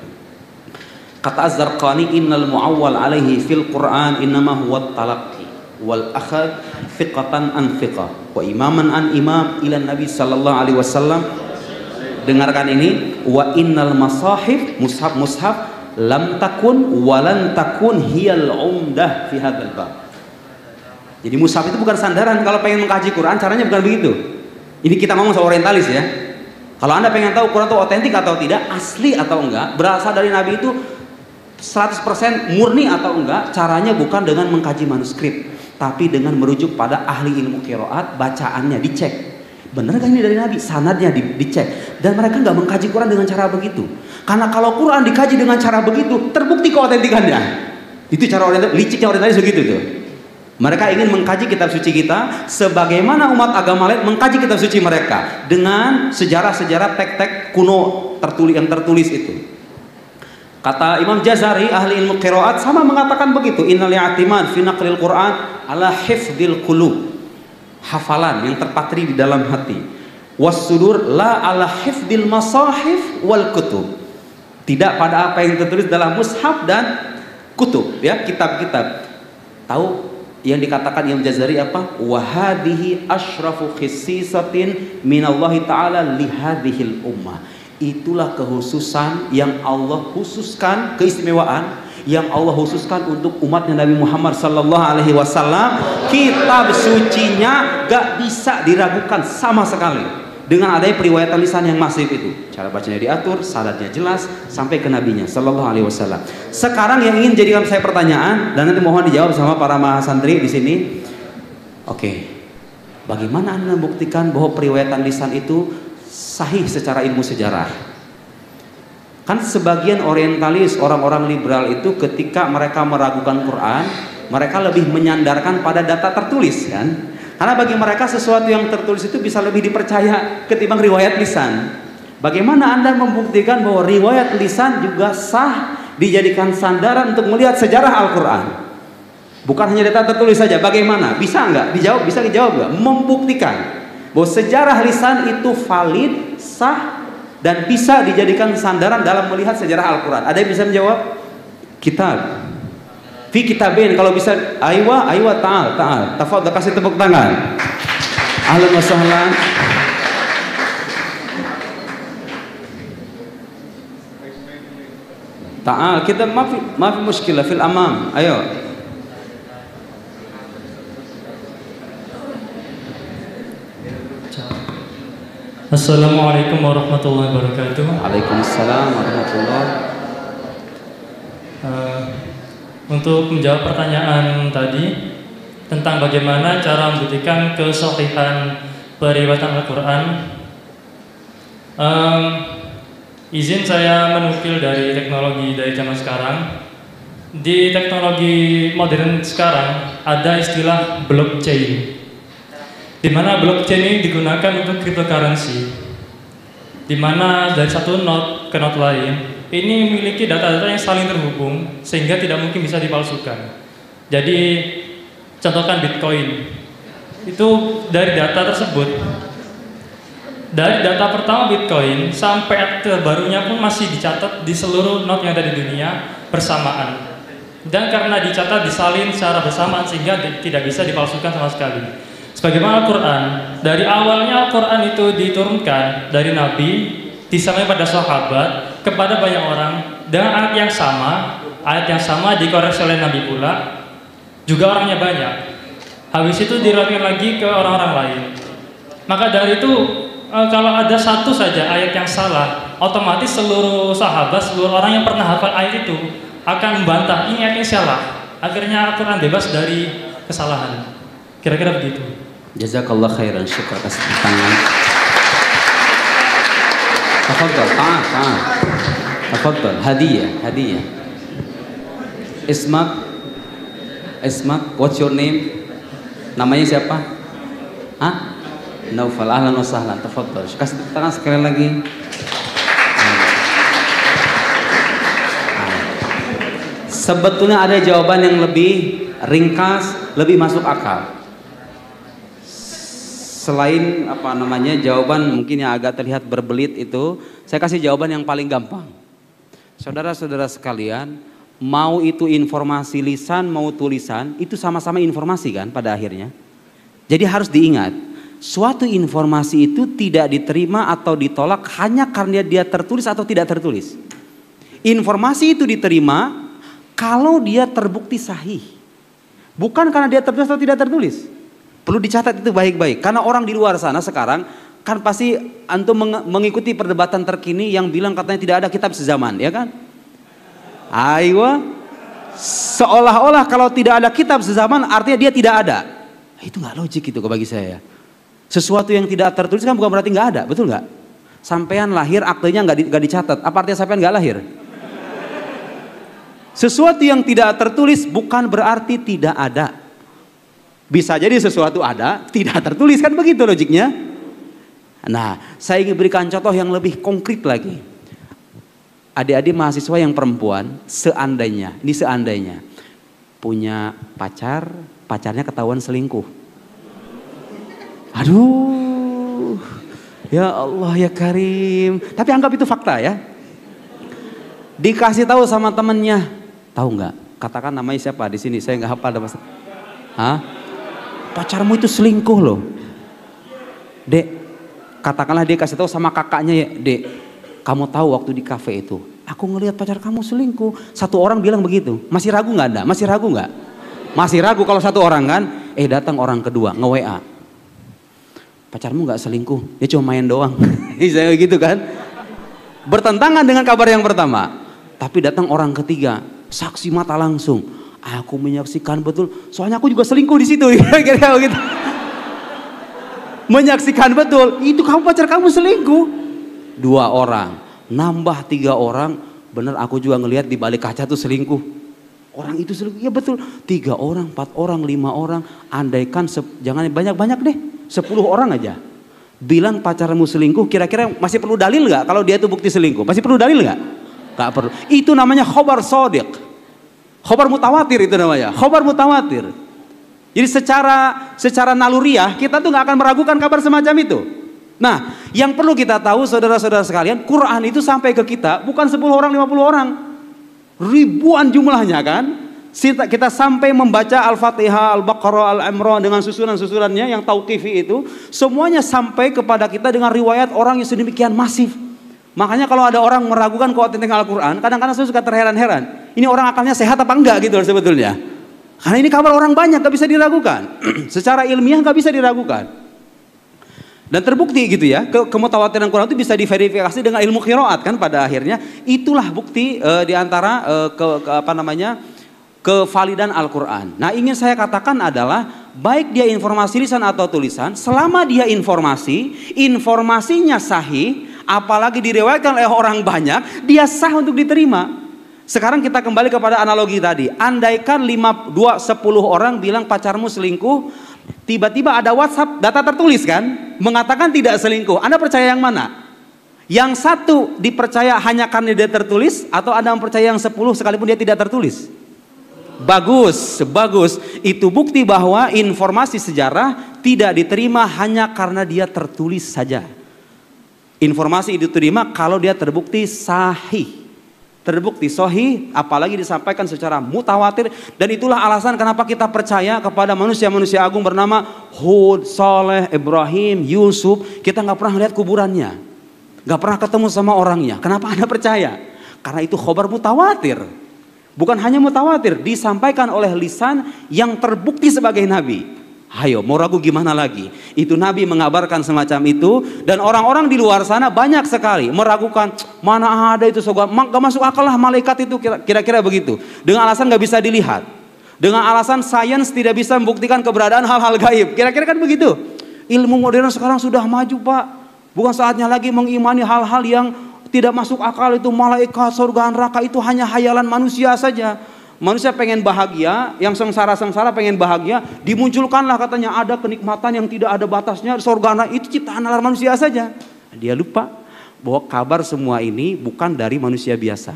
Kata Az-Zarqani, innal mu'awwal alaihi fil Qur'an innama huwa talaqqi wal akhad thiqatan an thiqah wa imaman an imam ila Nabi sallallahu alaihi wasallam. Dengarkan ini, wa innal masahif, mushaf lam takun walan takun hiyal umdah fi hadzal bab. Jadi mushaf itu bukan sandaran kalau pengen mengkaji Quran, caranya bukan begitu. Ini kita ngomong soal orientalis ya. Kalau Anda pengen tahu Quran itu otentik atau tidak, asli atau enggak, berasal dari Nabi itu 100% murni atau enggak, caranya bukan dengan mengkaji manuskrip, tapi dengan merujuk pada ahli ilmu qiraat, bacaannya dicek. Benar gak ini dari Nabi? Sanadnya dicek. Dan mereka nggak mengkaji Quran dengan cara begitu. Karena kalau Quran dikaji dengan cara begitu, terbukti keotentikannya. Itu cara orientalis, liciknya orientalis begitu tuh. Mereka ingin mengkaji kitab suci kita sebagaimana umat agama lain mengkaji kitab suci mereka dengan sejarah-sejarah tek-tek kuno yang tertulis itu. Kata Imam Jazari, ahli ilmu qiraat, sama mengatakan begitu. Innal i'timad fi naqlil Qur'an ala hifdzil qulub. Hafalan yang terpatri di dalam hati. Was-sudur la ala hifdzil masahif wal kutub. Tidak pada apa yang tertulis dalam mushaf dan kutub, ya, kitab-kitab. Tahu yang dikatakan Imam Jazari apa? Wahadihi asyrafu khissisatin minallahi ta'ala lihadihil ummah. Itulah kehususan yang Allah khususkan, keistimewaan yang Allah khususkan untuk umatnya Nabi Muhammad sallallahu alaihi wasallam. Kitab sucinya gak bisa diragukan sama sekali dengan adanya periwayatan lisan yang masif itu. Cara bacanya diatur, salatnya jelas sampai ke nabinya sallallahu alaihi wasallam. Sekarang yang ingin jadikan saya pertanyaan dan nanti mohon dijawab sama para mahasantri di sini. Oke. Bagaimana Anda membuktikan bahwa periwayatan lisan itu sahih secara ilmu sejarah? Kan sebagian orientalis, orang-orang liberal itu ketika mereka meragukan Quran, mereka lebih menyandarkan pada data tertulis kan? Karena bagi mereka sesuatu yang tertulis itu bisa lebih dipercaya ketimbang riwayat lisan. Bagaimana Anda membuktikan bahwa riwayat lisan juga sah dijadikan sandaran untuk melihat sejarah Al-Quran? Bukan hanya data tertulis saja. Bagaimana? Bisa nggak? Dijawab, bisa dijawab nggak? Membuktikan bahwa sejarah lisan itu valid, sah, dan bisa dijadikan sandaran dalam melihat sejarah Al-Quran. Ada yang bisa menjawab? Kitab fi kitabin. Kalau bisa aywa ta'al tafadhal, kasih tepuk tangan. Ahlan wa sahlan. Ta'al kita maaf muskilah fil amam. Ayo. Assalamualaikum warahmatullahi wabarakatuh. Waalaikumsalam warahmatullahi. Untuk menjawab pertanyaan tadi tentang bagaimana cara membuktikan kesahihan periwayatan Al-Quran, izin saya menukil dari teknologi dari zaman sekarang. Di teknologi modern sekarang ada istilah blockchain, di mana blockchain ini digunakan untuk cryptocurrency, di mana dari satu node ke node lain ini memiliki data-data yang saling terhubung sehingga tidak mungkin bisa dipalsukan. Jadi contohkan Bitcoin, itu dari data tersebut, dari data pertama Bitcoin sampai terbarunya pun masih dicatat di seluruh node yang ada di dunia bersamaan, dan karena dicatat disalin secara bersamaan sehingga tidak bisa dipalsukan sama sekali. Sebagaimana Al-Quran, dari awalnya Al-Quran itu diturunkan dari Nabi, disampaikan pada sahabat, kepada banyak orang dengan ayat yang sama dikoreksi oleh Nabi pula, juga orangnya banyak. Habis itu diriwayatkan lagi ke orang-orang lain. Maka dari itu kalau ada satu saja ayat yang salah, otomatis seluruh sahabat, seluruh orang yang pernah hafal ayat itu akan membantah ini ayatnya salah. Akhirnya Al-Quran bebas dari kesalahan. Kira-kira begitu. Jazakallah khairan, syukur, kasih tangan. Tafadhal, tafadhal, hadiah. Ismak, what's your name? Namanya siapa? Hah? Naufal, ahlan wa sahlan, tafadhal. Kasih tangan sekali lagi. Sebetulnya ada jawaban yang lebih ringkas, lebih masuk akal. Selain jawaban mungkin yang agak terlihat berbelit itu, saya kasih jawaban yang paling gampang. Saudara-saudara sekalian, mau itu informasi lisan mau tulisan, itu sama-sama informasi kan pada akhirnya. Jadi harus diingat, suatu informasi itu tidak diterima atau ditolak hanya karena dia tertulis atau tidak tertulis. Informasi itu diterima kalau dia terbukti sahih, bukan karena dia tertulis atau tidak tertulis. Perlu dicatat itu baik-baik, karena orang di luar sana sekarang kan pasti antum mengikuti perdebatan terkini yang bilang katanya tidak ada kitab sezaman, ya kan? Aywa, seolah-olah kalau tidak ada kitab sezaman artinya dia tidak ada. Itu nggak logik itu bagi saya. Sesuatu yang tidak tertulis kan bukan berarti nggak ada, betul nggak? Sampean lahir aktenya nggak dicatat, apa artinya sampean nggak lahir? Sesuatu yang tidak tertulis bukan berarti tidak ada. Bisa jadi sesuatu ada, tidak tertulis, kan begitu logiknya. Nah, saya ingin berikan contoh yang lebih konkret lagi. Adik-adik mahasiswa yang perempuan, seandainya punya pacarnya ketahuan selingkuh. Aduh, ya Allah ya Karim. Tapi anggap itu fakta ya. Dikasih tahu sama temennya, tahu nggak? Katakan namanya siapa di sini? Saya nggak hafal nama. Hah? Pacarmu itu selingkuh loh. Dek, katakanlah dia kasih tahu sama kakaknya ya, Dek, kamu tahu waktu di kafe itu aku ngelihat pacar kamu selingkuh. Satu orang bilang begitu. Masih ragu nggak Anda? Masih ragu nggak? Masih ragu kalau satu orang kan? Datang orang kedua nge-WA. Pacarmu nggak selingkuh, dia cuma main doang. Saya gitu kan? Bertentangan dengan kabar yang pertama. Tapi datang orang ketiga, saksi mata langsung. Aku menyaksikan betul, soalnya aku juga selingkuh di situ. Kira-kira begitu. Menyaksikan betul, itu kamu pacar kamu selingkuh. 2 orang, nambah 3 orang, bener aku juga ngelihat di balik kaca tuh selingkuh. Orang itu selingkuh, ya betul. 3 orang, 4 orang, 5 orang, andaikan jangan banyak-banyak deh, 10 orang aja. Bilang pacarmu selingkuh, kira-kira masih perlu dalil nggak? Kalau dia itu bukti selingkuh, masih perlu dalil nggak? Nggak perlu. Itu namanya khobar shodiq, khobar mutawatir itu namanya, khobar mutawatir. Jadi secara naluriah kita tuh nggak akan meragukan kabar semacam itu. Nah, yang perlu kita tahu saudara-saudara sekalian, Quran itu sampai ke kita bukan 10 orang, 50 orang. Ribuan jumlahnya kan. Kita sampai membaca Al-Fatihah, Al-Baqarah, Al-Imran dengan susunan-susunannya yang tauqifi itu, semuanya sampai kepada kita dengan riwayat orang yang sedemikian masif. Makanya kalau ada orang meragukan keautentikan Al-Quran, kadang-kadang saya suka terheran-heran. Ini orang akalnya sehat apa enggak gitu sebetulnya. Karena ini kabar orang banyak, gak bisa diragukan. Secara ilmiah gak bisa diragukan. Dan terbukti gitu ya, kemutawatiran Quran itu bisa diverifikasi dengan ilmu qiraat kan pada akhirnya. Itulah bukti diantara kevalidan Al-Quran. Nah, ingin saya katakan adalah baik dia informasi lisan atau tulisan, selama dia informasinya sahih, apalagi diriwayatkan oleh orang banyak, dia sah untuk diterima. Sekarang kita kembali kepada analogi tadi. Andaikan 10 orang bilang pacarmu selingkuh, tiba-tiba ada WhatsApp data tertulis kan, mengatakan tidak selingkuh. Anda percaya yang mana? Yang satu dipercaya hanya karena dia tertulis, atau Anda mempercaya yang 10 sekalipun dia tidak tertulis? Bagus, bagus. Itu bukti bahwa informasi sejarah tidak diterima hanya karena dia tertulis saja. Informasi itu diterima kalau dia terbukti sahih. Terbukti sahih, apalagi disampaikan secara mutawatir. Dan itulah alasan kenapa kita percaya kepada manusia-manusia agung bernama Hud, Saleh, Ibrahim, Yusuf. Kita nggak pernah lihat kuburannya, nggak pernah ketemu sama orangnya. Kenapa Anda percaya? Karena itu khobar mutawatir. Bukan hanya mutawatir, disampaikan oleh lisan yang terbukti sebagai nabi. Hayo, mau ragu gimana lagi? Itu Nabi mengabarkan semacam itu. Dan orang-orang di luar sana banyak sekali meragukan, mana ada itu gak masuk akal lah malaikat itu, kira-kira begitu. Dengan alasan gak bisa dilihat, dengan alasan sains tidak bisa membuktikan keberadaan hal-hal gaib, kira-kira kan begitu. Ilmu modern sekarang sudah maju Pak. Bukan saatnya lagi mengimani hal-hal yang tidak masuk akal, itu malaikat, surga, neraka, itu hanya hayalan manusia saja. Manusia pengen bahagia, yang sengsara-sengsara pengen bahagia, dimunculkanlah katanya ada kenikmatan yang tidak ada batasnya, surga, itu ciptaan alam manusia saja. Dia lupa bahwa kabar semua ini bukan dari manusia biasa,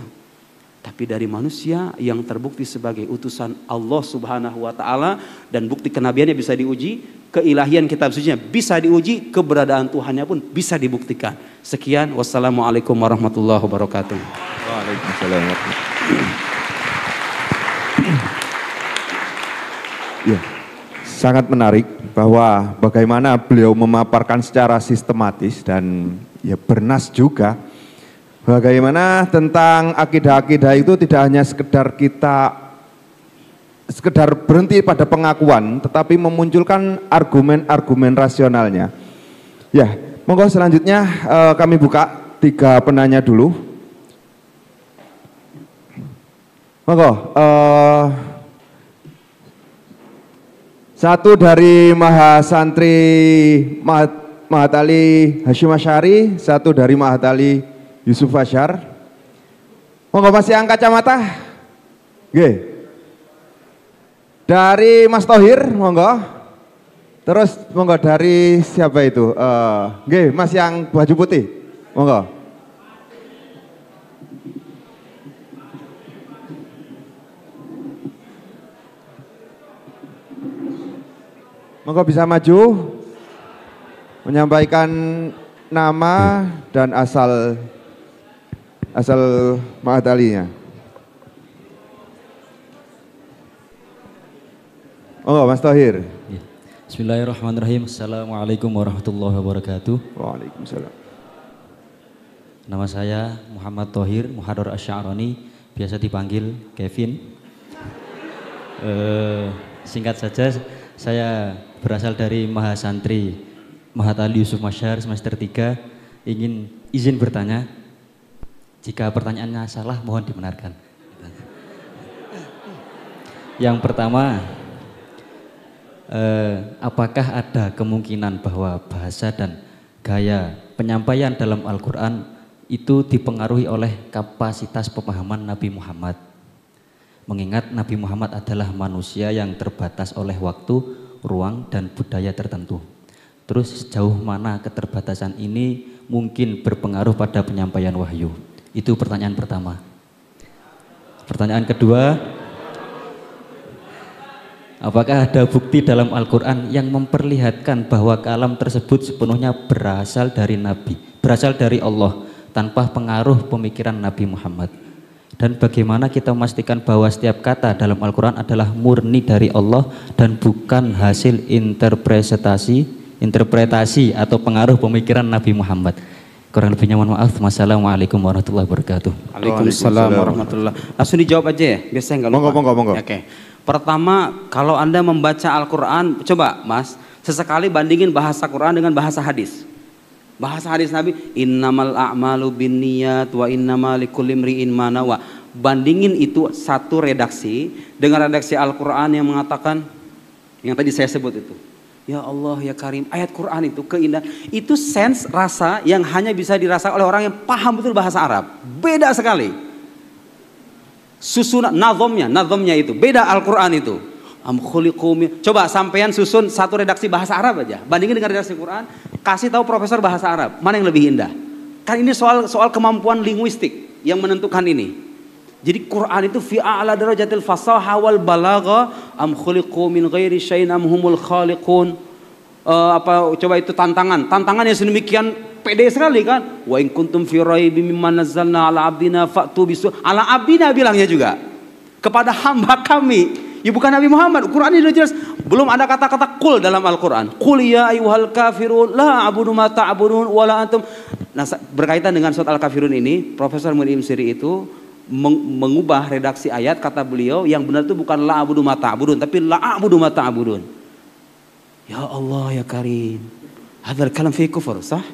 tapi dari manusia yang terbukti sebagai utusan Allah Subhanahu wa Ta'ala. Dan bukti kenabiannya bisa diuji, keilahian kitab sucinya bisa diuji, keberadaan Tuhannya pun bisa dibuktikan. Sekian, wassalamualaikum warahmatullahi wabarakatuh. Waalaikumsalam. Ya, sangat menarik bahwa bagaimana beliau memaparkan secara sistematis dan ya bernas juga. Bagaimana tentang akidah-akidah itu tidak hanya sekedar berhenti pada pengakuan, tetapi memunculkan argumen-argumen rasionalnya. Ya, monggo selanjutnya kami buka 3 penanya dulu. Monggo. Satu dari Mahasantri Mahatali Hashim Asyari, satu dari Mahatali Yusuf Asyar. Monggo masih angkat kacamata. Nggih. Dari Mas Thohir, monggo. Terus monggo dari siapa itu? Nggih, Mas yang baju putih. Monggo. Monggo bisa maju menyampaikan nama dan asal Mahatalinya. Monggo Mas Thohir. Bismillahirrahmanirrahim. Assalamualaikum warahmatullahi wabarakatuh. Waalaikumsalam. Nama saya Muhammad Thohir Muhador Asy'arani, biasa dipanggil Kevin. Singkat saja, saya berasal dari Mahasantri Mahatali Yusuf Masyar semester 3. Ingin izin bertanya. Jika pertanyaannya salah, mohon dibenarkan. Yang pertama, apakah ada kemungkinan bahwa bahasa dan gaya penyampaian dalam Al-Quran itu dipengaruhi oleh kapasitas pemahaman Nabi Muhammad? Mengingat Nabi Muhammad adalah manusia yang terbatas oleh waktu, ruang, dan budaya tertentu. Terus sejauh mana keterbatasan ini mungkin berpengaruh pada penyampaian wahyu? Itu pertanyaan pertama. Pertanyaan kedua, apakah ada bukti dalam Al-Quran yang memperlihatkan bahwa kalam tersebut sepenuhnya berasal dari Nabi, berasal dari Allah, tanpa pengaruh pemikiran Nabi Muhammad? Dan bagaimana kita memastikan bahwa setiap kata dalam Al-Quran adalah murni dari Allah dan bukan hasil interpretasi atau pengaruh pemikiran Nabi Muhammad? Kurang lebihnya mohon maaf. Wassalamualaikum warahmatullahi wabarakatuh. Waalaikumsalam warahmatullahi. Langsung dijawab aja ya, biasanya nggak lupa. Monggo. Oke. Pertama, kalau Anda membaca Al-Quran, coba Mas, sesekali bandingin bahasa Quran dengan bahasa hadis. Bahasa hadis Nabi, innamal a'malu binniyat wa innamal likulli imri'in ma nawa. Bandingin itu satu redaksi dengan redaksi Al-Quran yang mengatakan yang tadi saya sebut itu. Ya Allah ya Karim, ayat Quran itu keindahan, itu sense rasa yang hanya bisa dirasakan oleh orang yang paham betul bahasa Arab. Beda sekali. Susunan nazomnya itu beda. Al-Quran itu coba sampean susun satu redaksi bahasa Arab aja, bandingin dengan redaksi Quran, kasih tahu profesor bahasa Arab mana yang lebih indah. Kan ini soal kemampuan linguistik yang menentukan ini. Jadi Quran itu fi a'la darajatil fasaha wal balagha am khuliqu min ghairi syai'in am humul khaliqun. Coba itu tantangan yang sedemikian pede sekali kan. Wa in kuntum fi raibim mimma nazzalna ala abdina fa'tu bisu. Ala abdina bilangnya juga kepada hamba kami. Ya bukan Nabi Muhammad. Quran ini sudah jelas. Belum ada kata-kata qul dalam Al-Quran. Qul ya ayyuhal kafirun la a'budu ma ta'budun wa la antum. Nah, berkaitan dengan surat Al-Kafirun ini, Profesor Muhammad Siri itu mengubah redaksi ayat, kata beliau yang benar itu bukan la a'budu ma ta'budun tapi la a'budu ma ta'budun. Ya Allah ya Karim. Hadzal kalam fi kufur, sah?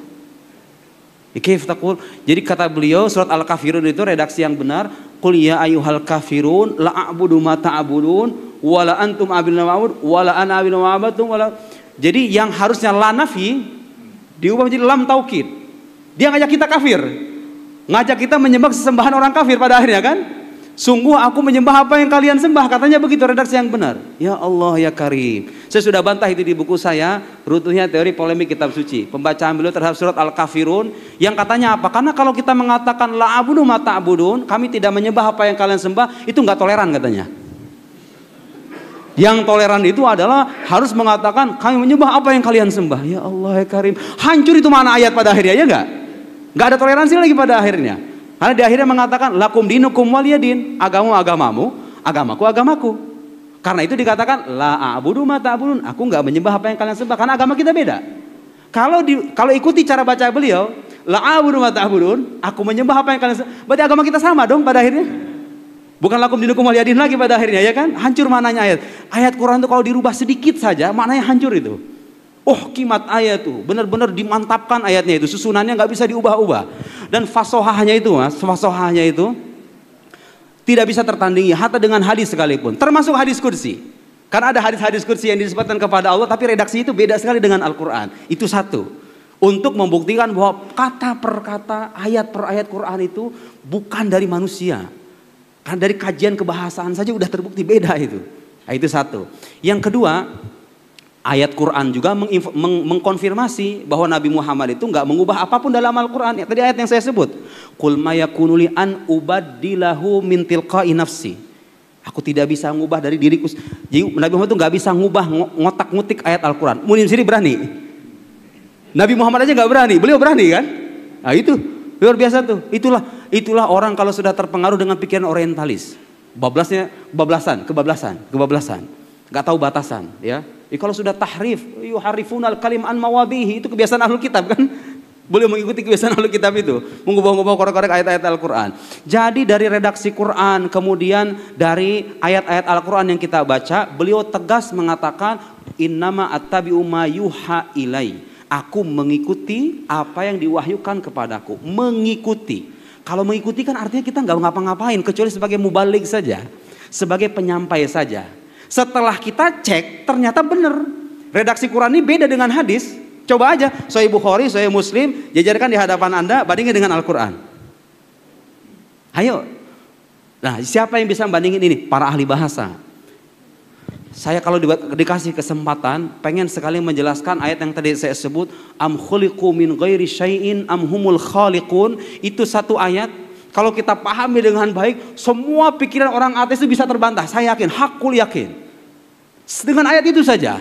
Kayf taqul? Jadi kata beliau surat Al-Kafirun itu redaksi yang benar, qul ya ayyuhal kafirun la a'budu ma ta'budun wa la antum a'buduna ma'bud wa la ana a'budu ma'budtum wa la. Jadi yang harusnya la nafi diubah menjadi lam taukid. Dia ngajak kita kafir. Ngajak kita menyembah sesembahan orang kafir pada akhirnya kan? Sungguh aku menyembah apa yang kalian sembah, katanya begitu redaksi yang benar. Ya Allah ya Karim. Saya sudah bantah itu di buku saya, Runtuhnya Teori Polemik Kitab Suci. Pembacaan beliau terhadap surat Al-Kafirun yang katanya apa? Karena kalau kita mengatakan la abudu ma ta'budun, kami tidak menyembah apa yang kalian sembah, itu enggak toleran katanya. Yang toleran itu adalah harus mengatakan kami menyembah apa yang kalian sembah. Ya Allah ya Karim. Hancur itu mana ayat pada akhirnya, ya enggak? Enggak ada toleransi lagi pada akhirnya. Karena di akhirnya mengatakan lakum dinukum waliyadin, agamamu agamamu, agamaku agamaku. Karena itu dikatakan la a'budu ma ta'budun, aku enggak menyembah apa yang kalian sembah karena agama kita beda. Kalau ikuti cara baca beliau, la a'budu ma ta'budun, aku menyembah apa yang kalian sembah, berarti agama kita sama dong pada akhirnya. Bukan lakum dinukum waliyadin lagi pada akhirnya, ya kan? Hancur maknanya ayat. Ayat Quran itu kalau dirubah sedikit saja maknanya hancur itu. Oh kimat ayat itu benar-benar dimantapkan ayatnya itu, susunannya nggak bisa diubah-ubah, dan fasohahnya itu mas, fasohahnya itu tidak bisa tertandingi hatta dengan hadis sekalipun, termasuk hadis kursi. Karena ada hadis-hadis kursi yang disebutkan kepada Allah, tapi redaksi itu beda sekali dengan Al-Quran. Itu satu, untuk membuktikan bahwa kata per kata, ayat per ayat Quran itu bukan dari manusia. Karena dari kajian kebahasaan saja udah terbukti beda itu. Nah, itu satu. Yang kedua, ayat Quran juga mengkonfirmasi bahwa Nabi Muhammad itu nggak mengubah apapun dalam Al-Quran. Tadi ayat yang saya sebut, qul ma yakunu li an ubaddilahu min tilqa'i nafsi. Aku tidak bisa ngubah dari diriku. Jadi Nabi Muhammad itu nggak bisa ngubah ngotak-ngutik ayat Al-Quran. Munim sendiri berani. Nabi Muhammad aja nggak berani, beliau berani kan? Nah itu luar biasa tuh. Itulah orang kalau sudah terpengaruh dengan pikiran orientalis. Kebablasan. Nggak tahu batasan, ya. Kalau sudah tahrif, yuharrifunal kalim an mawadhihi, itu kebiasaan ahlul kitab kan. Beliau mengikuti kebiasaan ahli kitab itu, mengubah-ubah korek-korek ayat-ayat Al-Quran. Jadi dari redaksi Quran, kemudian dari ayat-ayat Al-Quran yang kita baca, beliau tegas mengatakan, innama attabi'u ma yuha ilai. Aku mengikuti apa yang diwahyukan kepadaku. Mengikuti. Kalau mengikuti kan artinya kita nggak ngapa-ngapain, kecuali sebagai mubalik saja, sebagai penyampai saja. Setelah kita cek, ternyata benar. Redaksi Quran ini beda dengan hadis. Coba aja, Sahih Bukhari, Sahih Muslim, jajarkan di hadapan Anda, bandingin dengan Al-Quran. Ayo. Nah, siapa yang bisa bandingin ini? Para ahli bahasa. Saya kalau dikasih kesempatan, pengen sekali menjelaskan ayat yang tadi saya sebut, am khuliqu min ghairi syai'in am humul khaliqun. Itu satu ayat. Kalau kita pahami dengan baik, semua pikiran orang ateis itu bisa terbantah. Saya yakin, hakul yakin. Dengan ayat itu saja.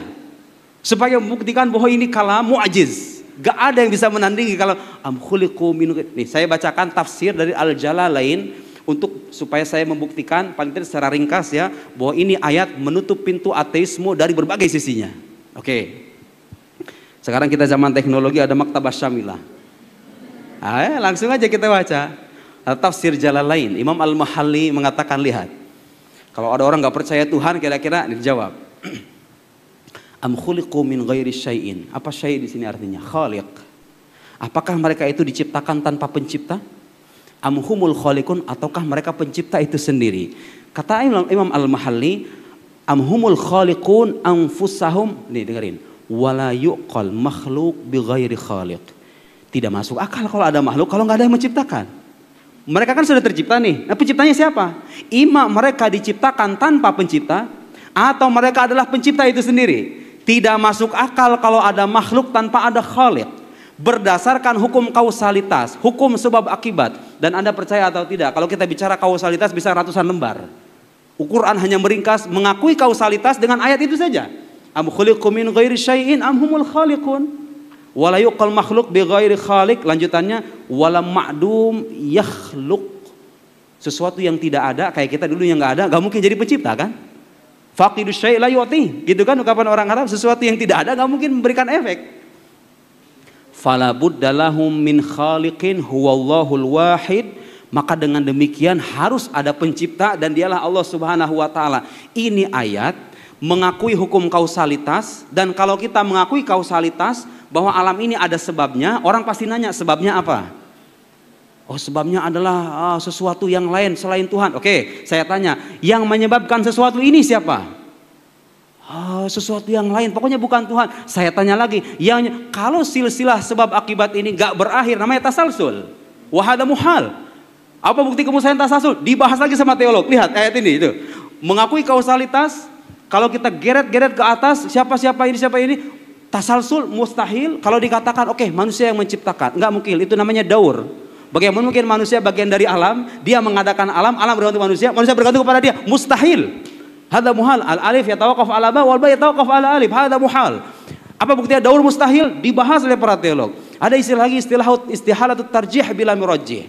Supaya membuktikan bahwa ini kalam mu'ajiz. Gak ada yang bisa menandingi kalau am khuliqu min. Nih, saya bacakan tafsir dari Al-Jalalain untuk supaya saya membuktikan paling tidak secara ringkas ya, bahwa ini ayat menutup pintu ateisme dari berbagai sisinya. Oke. Sekarang kita zaman teknologi, ada maktabah syamilah. Langsung aja kita baca. Tafsir Jalalain, Imam Al-Mahalli mengatakan, lihat. Kalau ada orang gak percaya Tuhan, kira-kira dijawab. Am khuliqu min ghairi syai'in. Apa syai' di sini artinya? Khaliq. Apakah mereka itu diciptakan tanpa pencipta? Am humul khaliqun, ataukah mereka pencipta itu sendiri? Kata Imam Al-Mahalli, am humul khaliqun anfusahum. Nih dengerin. Wala yuqal makhluk bi ghairi khaliq. Tidak masuk akal kalau ada makhluk kalau nggak ada yang menciptakan. Mereka kan sudah tercipta nih. Nah, penciptanya siapa? Ima mereka diciptakan tanpa pencipta, atau mereka adalah pencipta itu sendiri. Tidak masuk akal kalau ada makhluk tanpa ada khaliq. Berdasarkan hukum kausalitas, hukum sebab akibat. Dan Anda percaya atau tidak, kalau kita bicara kausalitas bisa ratusan lembar. Al-Quran hanya meringkas, mengakui kausalitas dengan ayat itu saja. Am khuliqu min ghairi syai'in am humul khaliqun. Wala yuqal makhluk bi ghairi khaliq. Lanjutannya, wala ma'dum yakhluq. Sesuatu yang tidak ada, kayak kita dulu yang nggak ada, nggak mungkin jadi pencipta kan? Faqidu syai' la yu'ti. Gitu kan ungkapan orang Arab, sesuatu yang tidak ada nggak mungkin memberikan efek. Fala budda lahum min khaliqin huwallahul wahid. Maka dengan demikian harus ada pencipta dan dialah Allah Subhanahu wa taala. Ini ayat mengakui hukum kausalitas, dan kalau kita mengakui kausalitas bahwa alam ini ada sebabnya, orang pasti nanya sebabnya apa? Oh, sebabnya adalah sesuatu yang lain selain Tuhan. Oke, saya tanya, yang menyebabkan sesuatu ini siapa? Sesuatu yang lain, pokoknya bukan Tuhan. Saya tanya lagi, yang kalau silsilah sebab akibat ini gak berakhir, namanya tasalsul. Wahada muhal. Apa bukti kemustahilan tasalsul? Dibahas lagi sama teolog. Lihat ayat ini itu. Mengakui kausalitas, kalau kita geret-geret ke atas, siapa ini, tasalsul mustahil. Kalau dikatakan oke, manusia yang menciptakan, nggak mungkin, itu namanya daur. Bagaimana mungkin manusia bagian dari alam, dia mengadakan alam, alam bergantung manusia bergantung kepada dia, mustahil. Hada muhal, al-alif yatawaqqaf ala ba wal ba yatawaqqaf ala alif, hada muhal. Apa buktinya daur mustahil? Dibahas oleh para teolog. Ada istilah lagi, istihalatut tarjih bila murajjih.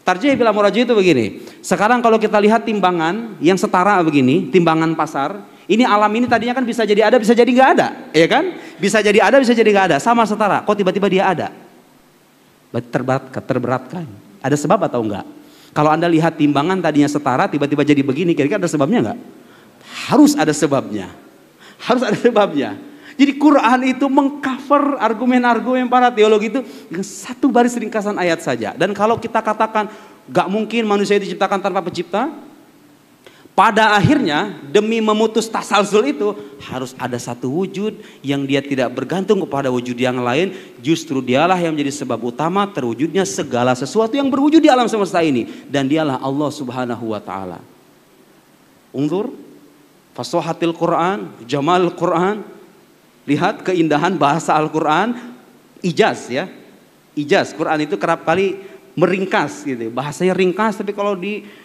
Tarjih bila murajjih itu begini. Sekarang kalau kita lihat timbangan yang setara begini, timbangan pasar, ini alam ini tadinya kan bisa jadi ada, bisa jadi nggak ada, ya kan? Bisa jadi ada, bisa jadi nggak ada, sama setara. Kok tiba-tiba dia ada? Berarti terberatkan. Ada sebab atau enggak? Kalau Anda lihat timbangan tadinya setara, tiba-tiba jadi begini, kira-kira ada sebabnya enggak? Harus ada sebabnya. Harus ada sebabnya. Jadi Quran itu mengcover argumen-argumen para teologi itu dengan satu baris ringkasan ayat saja. Dan kalau kita katakan enggak mungkin manusia diciptakan tanpa pencipta, pada akhirnya demi memutus tasalsul itu harus ada satu wujud yang dia tidak bergantung kepada wujud yang lain. Justru dialah yang menjadi sebab utama terwujudnya segala sesuatu yang berwujud di alam semesta ini. Dan dialah Allah Subhanahu wa ta'ala. Unzur fasahatil Quran, jamal Quran. Lihat keindahan bahasa Al-Quran. Ijaz ya. Ijaz, Quran itu kerap kali meringkas gitu. Bahasanya ringkas, tapi kalau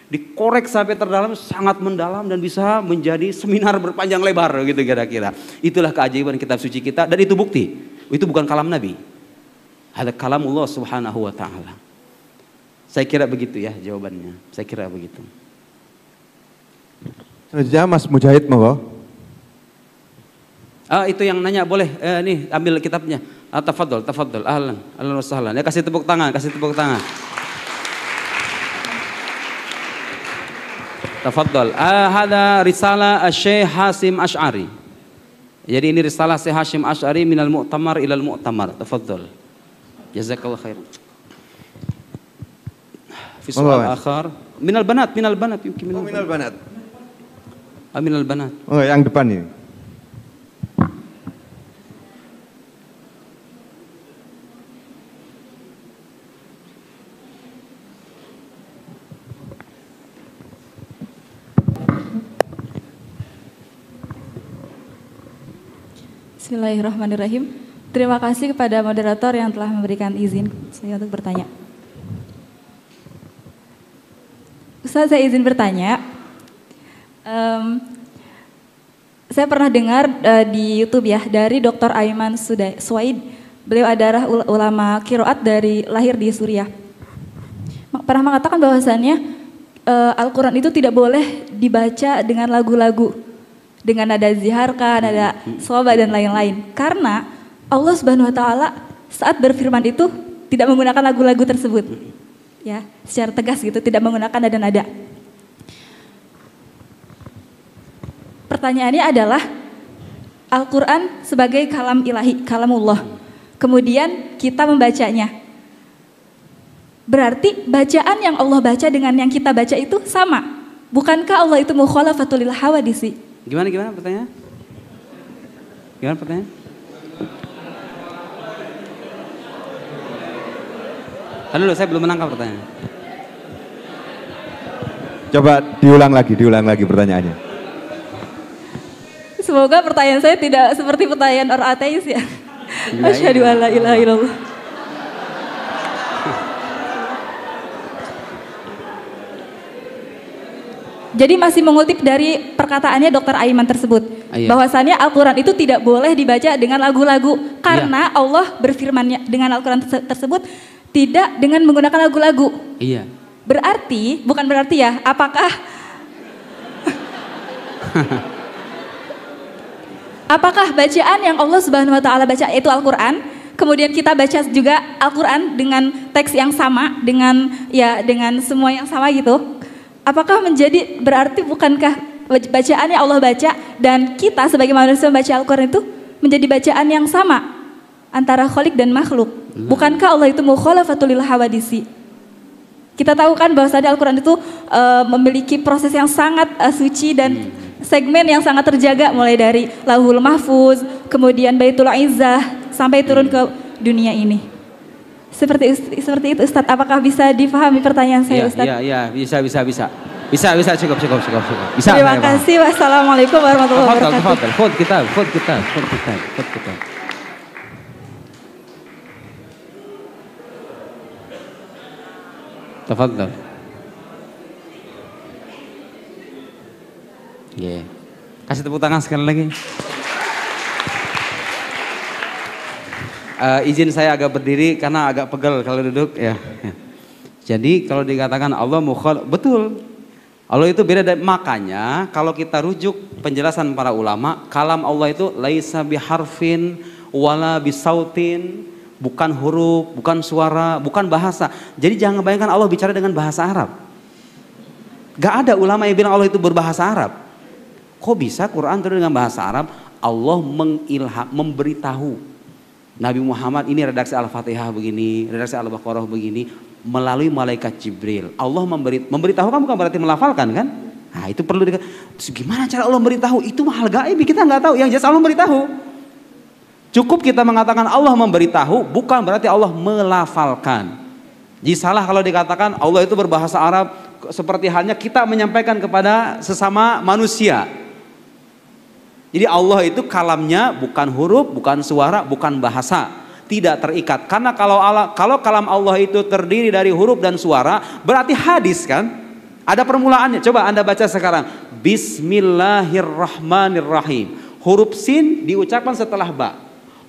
dikorek sampai terdalam sangat mendalam dan bisa menjadi seminar berpanjang lebar gitu kira-kira. Itulah keajaiban kitab suci kita, dan itu bukti. Itu bukan kalam Nabi. Ada kalamullah Subhanahu wa ta'ala. Saya kira begitu ya jawabannya. Saya kira begitu. Selanjutnya Mas Mujahid, monggo. Itu yang nanya boleh nih ambil kitabnya. Tafadhol, tafadhol. Ahlan, ahlan wa sahlan. Ya kasih tepuk tangan, kasih tepuk tangan. Tafadhol. Hada risalah Syekh Hasyim Asy'ari. Jadi ini risalah Syekh Hasyim Asy'ari minal mu'tamar ilal mu'tamar. Tafadhol. Jazakallahu khairan. Fi soal akhar minal banat yumkin Minal banat. Minal banat. Oh, yang depan ini. Bismillahirrahmanirrahim. Terima kasih kepada moderator yang telah memberikan izin saya untuk bertanya. Ustaz, saya izin bertanya. Saya pernah dengar di YouTube ya dari Dr. Aiman Suwaid. Beliau adalah ulama qiraat dari lahir di Suriah. Pernah mengatakan bahwasannya Al-Quran itu tidak boleh dibaca dengan lagu-lagu, dengan nada ziharka, nada shoba dan lain-lain. Karena Allah Subhanahu Wa Taala saat berfirman itu tidak menggunakan lagu-lagu tersebut, ya, secara tegas gitu, tidak menggunakan nada-nada. Pertanyaannya adalah Al-Quran sebagai kalam ilahi, kalamullah. Kemudian kita membacanya. Berarti bacaan yang Allah baca dengan yang kita baca itu sama. Bukankah Allah itu mukhalafatul lil hawadisi? Gimana pertanyaan? Gimana pertanyaan? Dulu saya belum menangkap pertanyaan. Coba diulang lagi pertanyaannya. Semoga pertanyaan saya tidak seperti pertanyaan orang ateis ya. Asyhadu an la ilaha illallah. Jadi masih mengutip dari perkataannya Dr. Aiman tersebut, bahwasannya Al-Quran itu tidak boleh dibaca dengan lagu-lagu karena Allah berfirmannya dengan Al-Quran tersebut tidak dengan menggunakan lagu-lagu. Iya. Berarti, bukan berarti ya, apakah bacaan yang Allah Subhanahu Wa Taala baca itu Al-Quran, kemudian kita baca juga Al-Quran dengan teks yang sama, dengan semua yang sama gitu? Apakah menjadi berarti bukankah bacaan yang Allah baca dan kita sebagai manusia membaca Al-Quran itu menjadi bacaan yang sama antara Khalik dan makhluk? Bukankah Allah itu mukhalafatul lil hawadisi? Kita tahu kan bahwasanya Al-Quran itu memiliki proses yang sangat suci dan segmen yang sangat terjaga, mulai dari Lauhul Mahfuz, kemudian Baitul Izzah sampai turun ke dunia ini. Seperti itu Ustadz, apakah bisa difahami pertanyaan saya Ustadz? Iya, bisa, cukup. Bisa. Terima kasih, wassalamualaikum warahmatullahi wabarakatuh. Food kita. Tafadhol. Kasih tepuk tangan sekali lagi. Izin saya agak berdiri karena agak pegel kalau duduk ya. Jadi kalau dikatakan Allah betul. Allah itu beda, makanya kalau kita rujuk penjelasan para ulama, kalam Allah itu laisa biharfin wala bisautin, bukan huruf, bukan suara, bukan bahasa. Jadi jangan bayangkan Allah bicara dengan bahasa Arab. Gak ada ulama yang bilang Allah itu berbahasa Arab. Kok bisa Quran turun dengan bahasa Arab? Allah memberitahu Nabi Muhammad, ini redaksi Al-Fatihah begini, redaksi Al-Baqarah begini, melalui malaikat Jibril. Allah memberitahu kan bukan berarti melafalkan kan? Nah itu perlu gimana cara Allah memberitahu? Itu hal gaib, kita nggak tahu. Yang jelas Allah memberitahu. Cukup kita mengatakan Allah memberitahu, bukan berarti Allah melafalkan. Jadi salah kalau dikatakan Allah itu berbahasa Arab, seperti halnya kita menyampaikan kepada sesama manusia. Jadi Allah itu kalamnya bukan huruf, bukan suara, bukan bahasa, tidak terikat. Karena kalau kalam Allah itu terdiri dari huruf dan suara, berarti hadis kan? Ada permulaannya. Coba Anda baca sekarang. Bismillahirrahmanirrahim. Huruf sin diucapkan setelah ba.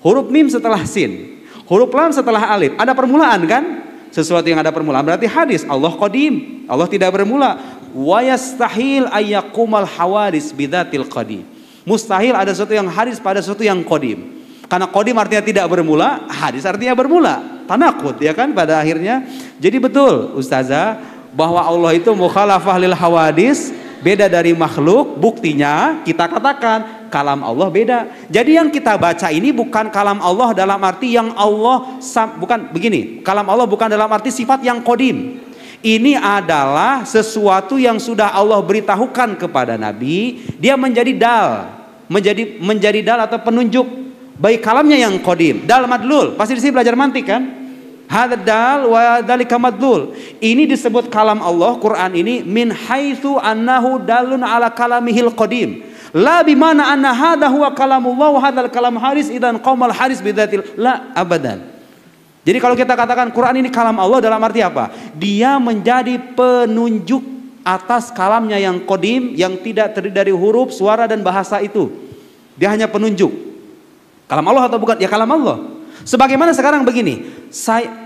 Huruf mim setelah sin. Huruf lam setelah alif. Ada permulaan kan? Sesuatu yang ada permulaan berarti hadis. Allah qadim. Allah tidak bermula. Wa yastahil ayyaqumal hawadis bidzatil qadim. Mustahil ada sesuatu yang hadis pada sesuatu yang qadim. Karena qadim artinya tidak bermula, hadis artinya bermula. Tanaqud ya kan pada akhirnya. Jadi betul Ustazah bahwa Allah itu mukhalafah lil hawadis, beda dari makhluk. Buktinya kita katakan kalam Allah beda. Jadi yang kita baca ini bukan kalam Allah dalam arti yang Allah bukan begini. Kalam Allah bukan dalam arti sifat yang qadim. Ini adalah sesuatu yang sudah Allah beritahukan kepada Nabi. Dia menjadi dal, menjadi dal atau penunjuk bagi kalamnya yang qadim. Dal madlul, pasti di sini belajar mantik kan? Hadzal dal wa dzalika madlul. Ini disebut kalam Allah Quran ini min haitsu annahu dalun ala kalamihil qadim. La bimana anna hadza huwa kalamullah wa hadzal kalam haris idan qaumal haris bidzatil la abadan. Jadi kalau kita katakan Quran ini kalam Allah dalam arti apa? Dia menjadi penunjuk atas kalamnya yang qadim, yang tidak terdiri dari huruf, suara dan bahasa itu. Dia hanya penunjuk. Kalam Allah atau bukan? Ya kalam Allah. Sebagaimana sekarang begini,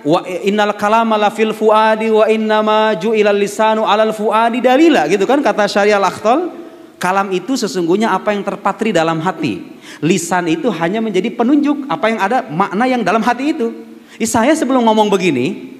wa innal kalama la fil fuadi wa innama ju'ilal lisanu 'alal fuadi dalila, gitu kan kata Syariah Al-Akhtal. Kalam itu sesungguhnya apa yang terpatri dalam hati. Lisan itu hanya menjadi penunjuk apa yang ada, makna yang dalam hati itu. Saya sebelum ngomong begini,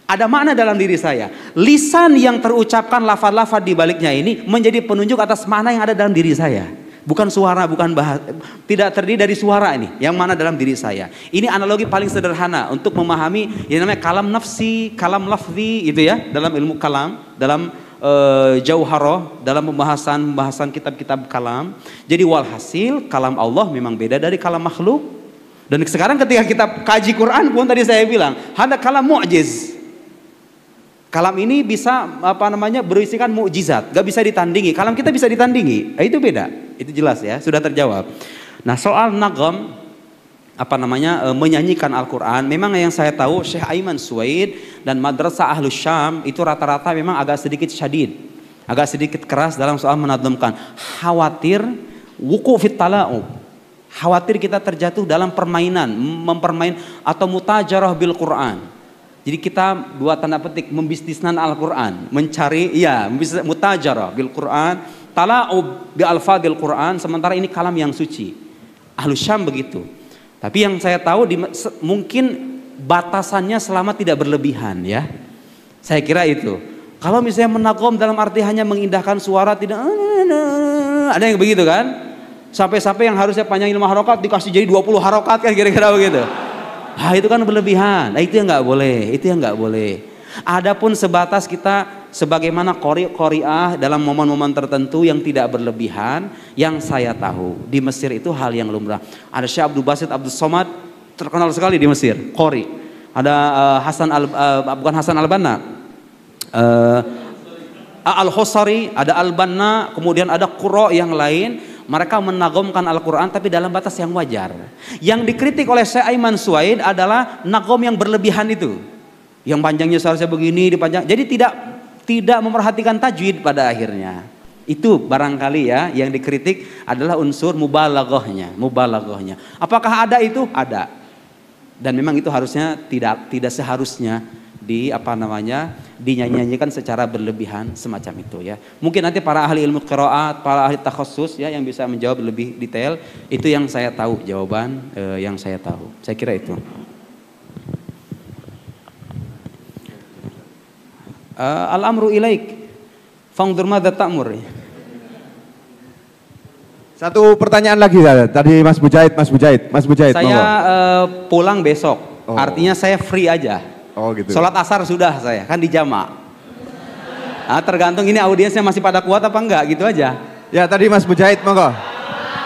ada makna dalam diri saya. Lisan yang terucapkan lafaz-lafaz di baliknya ini menjadi penunjuk atas makna yang ada dalam diri saya. Bukan suara, bukan bahasa, tidak terdiri dari suara ini, yang mana dalam diri saya. Ini analogi paling sederhana untuk memahami yang namanya kalam nafsi, kalam lafzi, itu ya, dalam ilmu kalam, dalam jauharah, dalam pembahasan kitab-kitab kalam. Jadi walhasil kalam Allah memang beda dari kalam makhluk. Dan sekarang ketika kita kaji Quran pun tadi saya bilang, ada kalam mu'jiz. Kalam ini bisa berisikan mukjizat, gak bisa ditandingi. Kalam kita bisa ditandingi, itu beda. Itu jelas ya, sudah terjawab. Nah soal nagam, menyanyikan Al-Quran, memang yang saya tahu Syekh Aiman Suwaid dan Madrasah Ahlus Syam itu rata-rata memang agak sedikit syadid, agak sedikit keras dalam soal menadamkan. Khawatir wuku fit tala'ub, khawatir kita terjatuh dalam permainan, mempermain atau mutajarah bil Quran. Jadi kita dua tanda petik membisnisnan Al-Quran, mencari mutajarah bil Quran, tala'ub bi alfadil Quran, sementara ini kalam yang suci. Ahlus Syam begitu. Tapi yang saya tahu mungkin batasannya selama tidak berlebihan ya. Saya kira itu. Kalau misalnya menagom dalam arti hanya mengindahkan suara, tidak ada yang begitu kan? Sampai-sampai yang harusnya panjang 5 harokat dikasih jadi 20 harokat kan, kira-kira begitu. Itu kan berlebihan. Itu yang nggak boleh. Adapun sebatas kita sebagaimana qori'ah dalam momen-momen tertentu yang tidak berlebihan, yang saya tahu di Mesir itu hal yang lumrah. Ada Syekh Abdul Basit Abdul Somad, terkenal sekali di Mesir, qori. Ada bukan Hasan Al-Banna, Al-Husari, ada Al-Banna, kemudian ada qurra yang lain. Mereka menagomkan Al-Quran tapi dalam batas yang wajar. Yang dikritik oleh Syekh Aiman Suwaid adalah nagom yang berlebihan itu. Yang panjangnya seharusnya begini, dipanjang. Jadi tidak memperhatikan tajwid pada akhirnya. Itu barangkali ya yang dikritik adalah unsur mubalaghahnya. Apakah ada itu? Ada. Dan memang itu harusnya tidak seharusnya dinyanyikan secara berlebihan semacam itu ya. Mungkin nanti para ahli ilmu qiraat, para ahli takhassus ya yang bisa menjawab lebih detail. Itu yang saya tahu, jawaban yang saya tahu. Saya kira itu. Al-amru ilaik. Fangdur madza ta'mur. Satu pertanyaan lagi tadi Mas Mujahid. Saya pulang besok. Artinya saya free aja. Oh gitu. Sholat asar sudah saya, kan di jamak. Tergantung ini audiensnya masih pada kuat apa enggak, gitu aja. Ya tadi Mas Mujahid, monggo.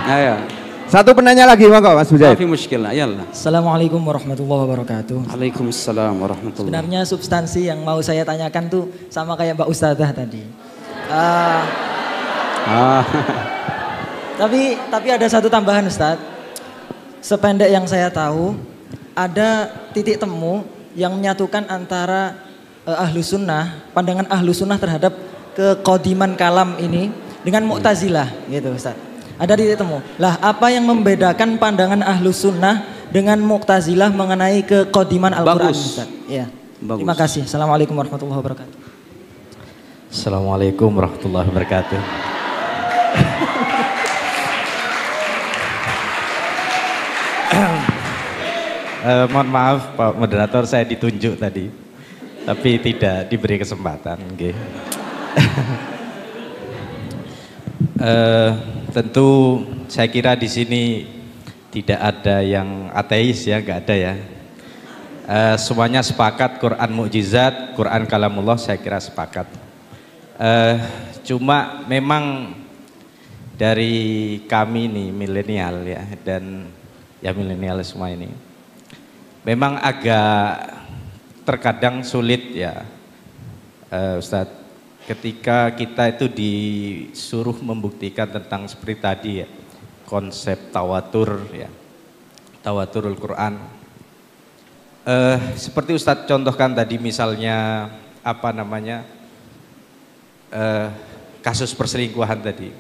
Ayo. Satu penanya lagi, monggo Mas Mujahid. Maaf muskillah, yallah. Assalamualaikum warahmatullahi wabarakatuh. Waalaikumsalam warahmatullahi. Sebenarnya substansi yang mau saya tanyakan tuh sama kayak Mbak Ustadzah tadi. Tapi ada satu tambahan Ustadz. Sependek yang saya tahu, ada titik temu yang menyatukan antara Ahlus Sunnah, pandangan Ahlus Sunnah terhadap kekodiman kalam ini dengan Mu'tazilah gitu Ustaz. Ada titik temu. Lah apa yang membedakan pandangan Ahlus Sunnah dengan Mu'tazilah mengenai kekodiman Al-Quran Ustaz? Ya. Bagus. Terima kasih. Assalamualaikum warahmatullahi wabarakatuh. Assalamualaikum warahmatullahi wabarakatuh. Mohon maaf Pak Moderator, saya ditunjuk tadi, tapi tidak diberi kesempatan. Okay. Tentu saya kira di sini tidak ada yang ateis ya, nggak ada ya. Semuanya sepakat Quran mukjizat, Quran kalamullah, saya kira sepakat. Cuma memang dari kami nih milenial ya, dan ya milenial semua ini memang agak terkadang sulit ya Ustadz, ketika kita itu disuruh membuktikan tentang seperti tadi ya, konsep tawatur ya, tawaturul Quran. Seperti Ustadz contohkan tadi misalnya apa namanya kasus perselingkuhan tadi.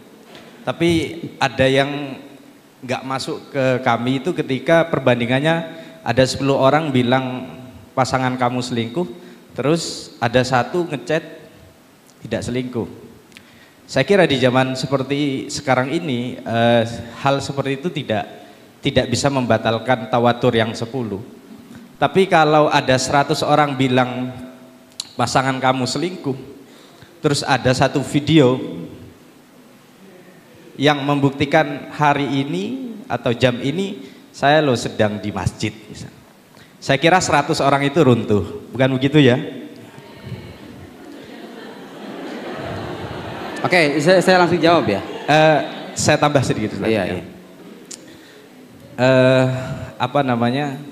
Tapi ada yang nggak masuk ke kami itu ketika perbandingannya ada 10 orang bilang pasangan kamu selingkuh, terus ada satu ngechat tidak selingkuh. Saya kira di zaman seperti sekarang ini hal seperti itu tidak bisa membatalkan tawatur yang 10. Tapi kalau ada 100 orang bilang pasangan kamu selingkuh, terus ada satu video yang membuktikan hari ini atau jam ini saya loh sedang di masjid misalnya. Saya kira 100 orang itu runtuh, bukan begitu ya? Oke, saya langsung jawab ya. Saya tambah sedikit. Iya. Apa namanya?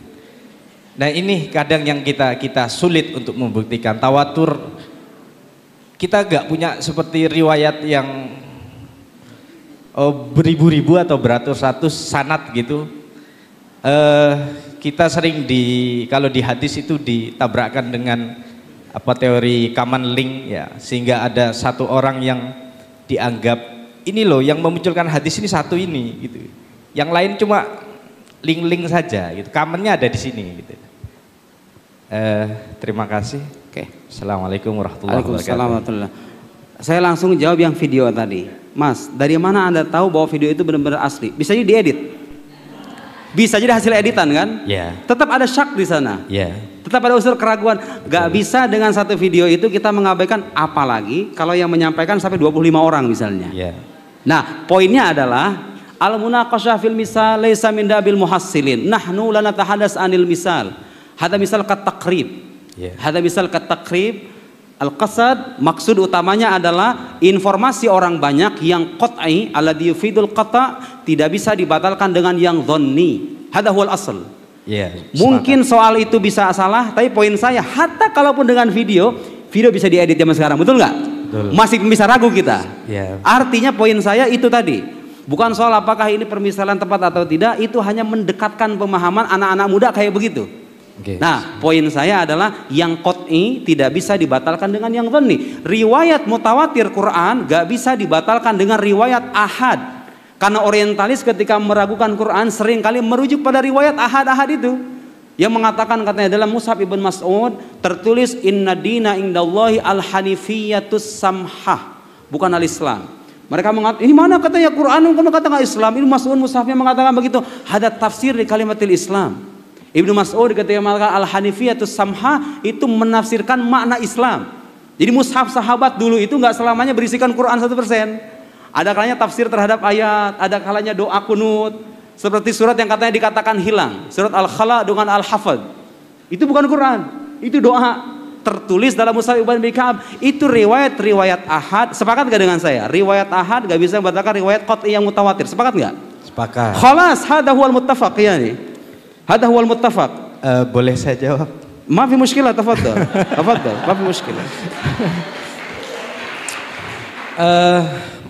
Nah ini kadang yang kita sulit untuk membuktikan tawatur. Kita gak punya seperti riwayat yang beribu-ribu atau beratus-ratus sanad gitu. Kita sering kalau di hadis itu ditabrakkan dengan apa teori common link ya, sehingga ada satu orang yang dianggap ini loh yang memunculkan hadis ini satu ini gitu. Yang lain cuma link-link saja gitu. Commonnya ada di sini gitu. Terima kasih. Oke. Assalamualaikum warahmatullahi wabarakatuh. Saya langsung jawab yang video tadi. Mas, dari mana Anda tahu bahwa video itu benar-benar asli? Bisa jadi diedit. Bisa jadi hasil editan kan? Yeah. Tetap ada syak di sana. Yeah. Tetap ada unsur keraguan. Gak bisa dengan satu video itu kita mengabaikan, apalagi kalau yang menyampaikan sampai 25 orang misalnya. Yeah. Nah, poinnya adalah al-munaqasyah fil misal laisa min dabil muhassilin. Nahnu la natahadas anil misal. Hada misal kat taqrib. Yeah. Hada misal kat taqrib. Al-qasad maksud utamanya adalah informasi orang banyak yang qat'i alladhi yufidul qata' tidak bisa dibatalkan dengan yang dhanni. Hada huwal asl. Yeah, mungkin soal itu bisa salah, tapi poin saya hatta kalaupun dengan video bisa diedit zaman sekarang, betul nggak? Masih bisa ragu kita. Yeah. Artinya poin saya itu tadi. Bukan soal apakah ini permisalan tepat atau tidak, itu hanya mendekatkan pemahaman anak-anak muda kayak begitu. Okay. Nah, poin saya adalah yang qat'i tidak bisa dibatalkan dengan yang dhanni. Riwayat mutawatir Quran gak bisa dibatalkan dengan riwayat ahad. Karena orientalis ketika meragukan Quran seringkali merujuk pada riwayat ahad-ahad itu. Yang mengatakan katanya dalam Mushaf Ibn Mas'ud tertulis inna dina indallahi al-hanifiyatus samhah, bukan al-Islam. Mereka mengatakan ini mana katanya Quran, kamu katakan Islam. Ini Mas'ud Mushafnya mengatakan begitu. Ada tafsir di kalimatil Islam. Ibnu Mas'ud ketika mengatakan al-hanifiyatus samha itu menafsirkan makna Islam. Jadi mushaf sahabat dulu itu nggak selamanya berisikan Quran 100%. Ada kalanya tafsir terhadap ayat, ada kalanya doa kunut. Seperti surat yang katanya dikatakan hilang, surat Al-Khala dengan Al-Hafad. Itu bukan Quran, itu doa tertulis dalam Mushaf Ibn Ka'ab. Itu riwayat ahad. Sepakat gak dengan saya? Riwayat ahad gak bisa membatalkan riwayat qat'i yang mutawatir. Sepakat gak? Sepakat. Khalas, hada huwal muttafaq ya nih. Hada huwal muttafaq. Boleh saya jawab? Ma fi mushkilah, tafadhal. Tafadhal, ma fi mushkilah.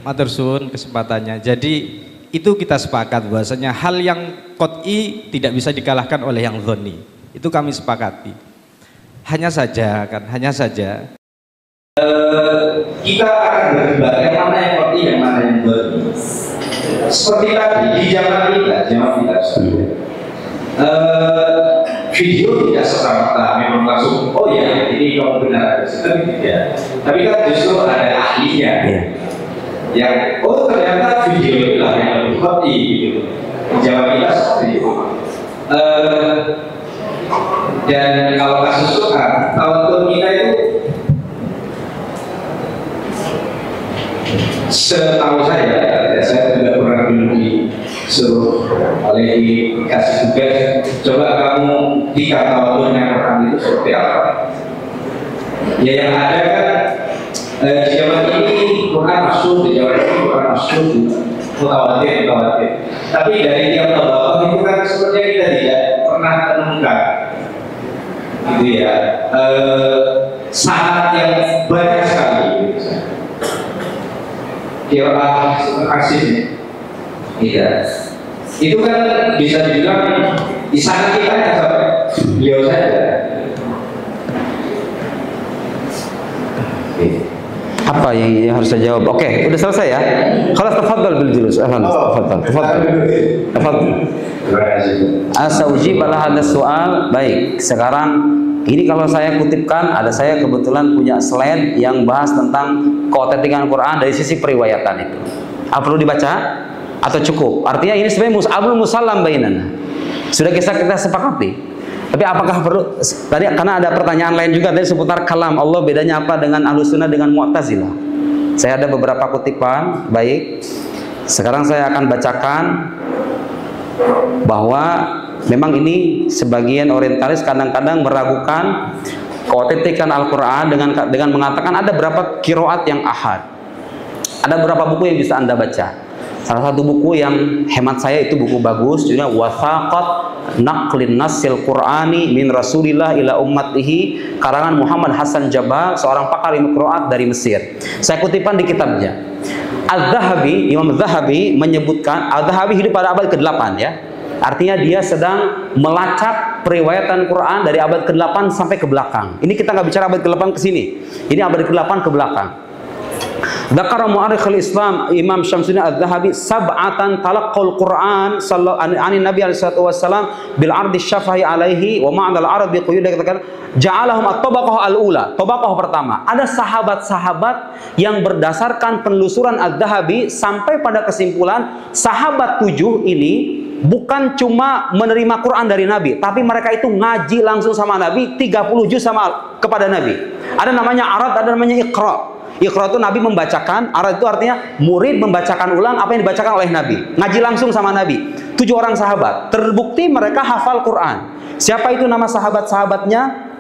Matur suwun kesempatannya. Jadi itu kita sepakat bahwasanya hal yang qat'i tidak bisa dikalahkan oleh yang dhanni. Itu kami sepakati. Hanya saja kita akan berdebat yang mana yang qat'i, yang mana yang dhanni. Seperti tadi di zaman kita video tidak serta-merta memang langsung oh ya ini kamu benar ya. Tapi kan justru ada ahlinya yang oh ternyata video itulah yang lebih qat'i gitu. Jawaban kita seperti itu. Dan kalau kasus Quran, tawatur kita itu setahu saya juga pernah dulu disuruh oleh dikasih tugas, coba kamu jika tawaturnya Quran itu seperti apa. Ya yang ada kan di zaman ini Quran masuk, di zaman ini Quran masuk, mutawatir. Tapi dari tiap tabaqah itu kan sepertinya kita tidak pernah menemukan, gitu ya, syarat yang banyak sekali. Kira kasih, iya. Itu kan bisa dibilang di sana kita ya sampai beliau saja. Apa yang harus saya jawab? Oke, udah selesai ya. Kalau tafadhal bil julus. Tafadhal. Terima kasih. Asauji bala hadha soal. Baik, sekarang ini kalau saya kutipkan, saya kebetulan punya slide yang bahas tentang keotentikan Quran dari sisi periwayatan itu. Apa perlu dibaca atau cukup? Artinya ini sebenarnya mus'abul musallam bainana. Sudah kita sepakati. Tapi apakah perlu? Tadi karena ada pertanyaan lain juga tadi seputar kalam Allah, bedanya apa dengan Ahlussunnah dengan Mu'tazilah. Saya ada beberapa kutipan. Baik, sekarang saya akan bacakan bahwa memang ini sebagian orientalis kadang-kadang meragukan keotentikan Al-Quran dengan mengatakan ada berapa qiraat yang ahad. Ada beberapa buku yang bisa Anda baca. Salah satu buku yang hemat saya itu buku bagus, judulnya Wathaqat Naqlin Nasil Qur'ani min Rasulillah ila ummatihi, karangan Muhammad Hasan Jabal, seorang pakar ilmu qiraat dari Mesir. Saya kutipan di kitabnya. Al-Zahabi, Imam Zahabi menyebutkan, Al-Zahabi hidup pada abad ke-8 ya. Artinya dia sedang melacak periwayatan Quran dari abad ke-8 sampai ke belakang. Ini kita nggak bicara abad ke-8 ke sini. Ini abad ke-8 ke belakang. Dzakara mu'arrikh al-Islam Imam Syamsuddin Al-Zahabi sab'atan talaqqal Quran an Nabi sallallahu alaihi wasallam bil ardi syafahi alaihi wa ma'dal arabi quyud, katakan ja'alahum at-tabaqah al-ula. Tabaqah pertama, ada sahabat-sahabat yang berdasarkan penelusuran Al-Zahabi sampai pada kesimpulan sahabat 7 ini bukan cuma menerima Quran dari Nabi, tapi mereka itu ngaji langsung sama Nabi, 30 juz kepada Nabi. Ada namanya arad, ada namanya iqra. Iqra itu Nabi membacakan, arad itu artinya murid membacakan ulang apa yang dibacakan oleh Nabi. Ngaji langsung sama Nabi. 7 orang sahabat. Terbukti mereka hafal Quran. Siapa itu nama sahabat-sahabatnya?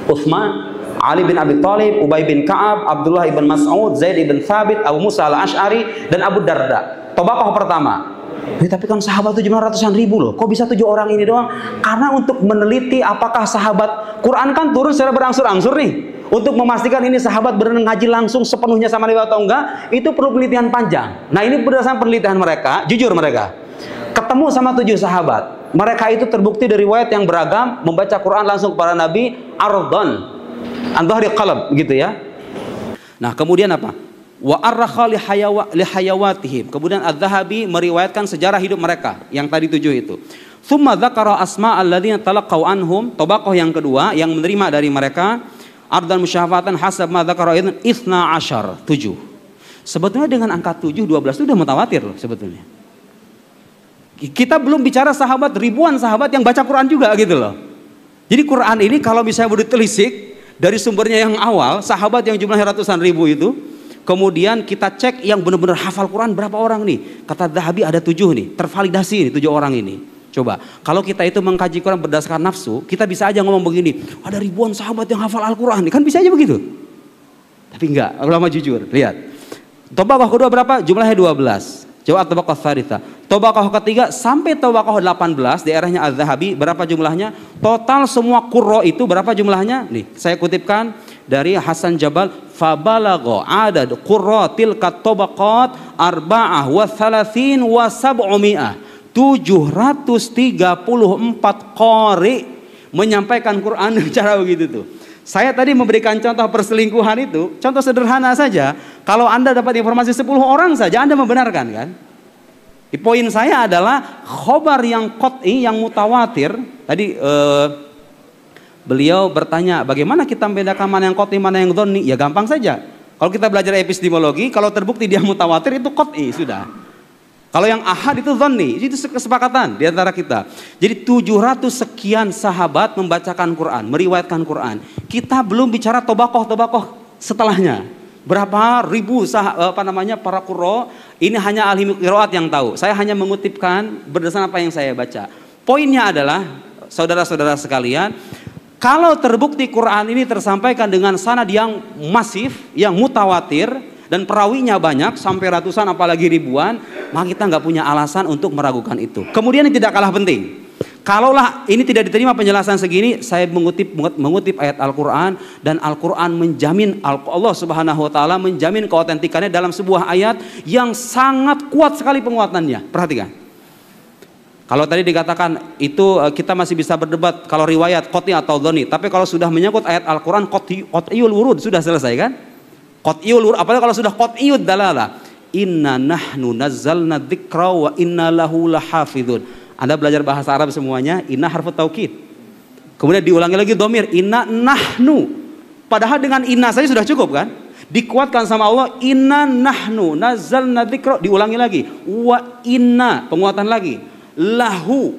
Utsman, Ali bin Abi Thalib, Ubay bin Ka'ab, Abdullah ibn Mas'ud, Zaid ibn Thabit, Abu Musa al-Ash'ari, dan Abu Darda. Tabaqah pertama. Tapi kan sahabat itu cuma ratusan ribu loh. Kok bisa 7 orang ini doang? Karena untuk meneliti apakah sahabat, Quran kan turun secara berangsur-angsur nih. Untuk memastikan ini sahabat benar ngaji langsung sepenuhnya sama Nabi atau enggak, itu perlu penelitian panjang. Nah ini berdasarkan penelitian mereka, jujur mereka ketemu sama 7 sahabat. Mereka itu terbukti dari riwayat yang beragam membaca Quran langsung kepada Nabi ardhan an dhahri qalb gitu ya. Nah kemudian apa? Wa arrakha li hayawatihim. Kemudian Al-Zahabi meriwayatkan sejarah hidup mereka yang tadi 7 itu. Tsumma dzakara asma alladziina talaqaw anhum. Tabaqah yang kedua yang menerima dari mereka ardan musyafatan hasab ma dzakara aidan 12 7. Sebetulnya dengan angka 7 12 itu udah mutawatir loh sebetulnya. Kita belum bicara sahabat, ribuan sahabat yang baca Quran juga gitu loh. Jadi Quran ini kalau misalnya ditelisik dari sumbernya yang awal, sahabat yang jumlahnya ratusan ribu itu, kemudian kita cek yang benar-benar hafal Quran berapa orang nih? Kata Zahabi ada 7 nih, tervalidasi nih 7 orang ini. Coba, kalau kita itu mengkaji Quran berdasarkan nafsu, kita bisa aja ngomong begini, ada ribuan sahabat yang hafal Al-Quran, kan bisa aja begitu. Tapi enggak, ulama jujur, lihat. Tabaqah kedua berapa? Jumlahnya 12. Coba tabaqah tsalitsa. Tabaqah ketiga sampai tabaqah 18 di eranya Az-Zahabi, berapa jumlahnya? Total semua qurra itu berapa jumlahnya? Nih, saya kutipkan dari Hasan Jabal, fabalagha adad qurratil katabaqat 34 wa 700. 734 qari menyampaikan Quran cara begitu tuh. Saya tadi memberikan contoh perselingkuhan itu, contoh sederhana saja. Kalau Anda dapat informasi 10 orang saja Anda membenarkan kan? Poin saya adalah khobar yang qat'i, yang mutawatir. Tadi beliau bertanya bagaimana kita membedakan mana yang qat'i mana yang dhonni? Ya gampang saja. Kalau kita belajar epistemologi, kalau terbukti dia mutawatir itu qat'i sudah. Kalau yang ahad itu dhanni, itu kesepakatan di antara kita. Jadi 700 sekian sahabat membacakan Quran, meriwayatkan Quran. Kita belum bicara tobakoh setelahnya. Berapa ribu para qurra, ini hanya ahli qiraat yang tahu. Saya hanya mengutipkan berdasarkan apa yang saya baca. Poinnya adalah, saudara-saudara sekalian, kalau terbukti Quran ini tersampaikan dengan sanad yang masif, yang mutawatir, dan perawinya banyak sampai ratusan apalagi ribuan, maka kita nggak punya alasan untuk meragukan itu. Kemudian yang tidak kalah penting, kalaulah ini tidak diterima penjelasan segini, saya mengutip ayat Al-Quran, dan Al-Quran menjamin, Allah Subhanahu Wa Taala menjamin keautentikannya dalam sebuah ayat yang sangat kuat sekali penguatannya. Perhatikan. Kalau tadi dikatakan itu kita masih bisa berdebat kalau riwayat qot'i atau dhoni, tapi kalau sudah menyangkut ayat Al-Quran qot'iyul wurud, sudah selesai kan? Qot'iyul wurud, apalagi kalau sudah qot'iyud dalalah. Inna nahnu nazzalna dzikra wa inna lahu lahafidun. Anda belajar bahasa Arab semuanya, inna harfu taukid. Kemudian diulangi lagi dhamir, inna nahnu. Padahal dengan inna saja sudah cukup kan? Dikuatkan sama Allah, inna nahnu nazzalna dzikra, diulangi lagi. Wa inna, penguatan lagi. Lahu,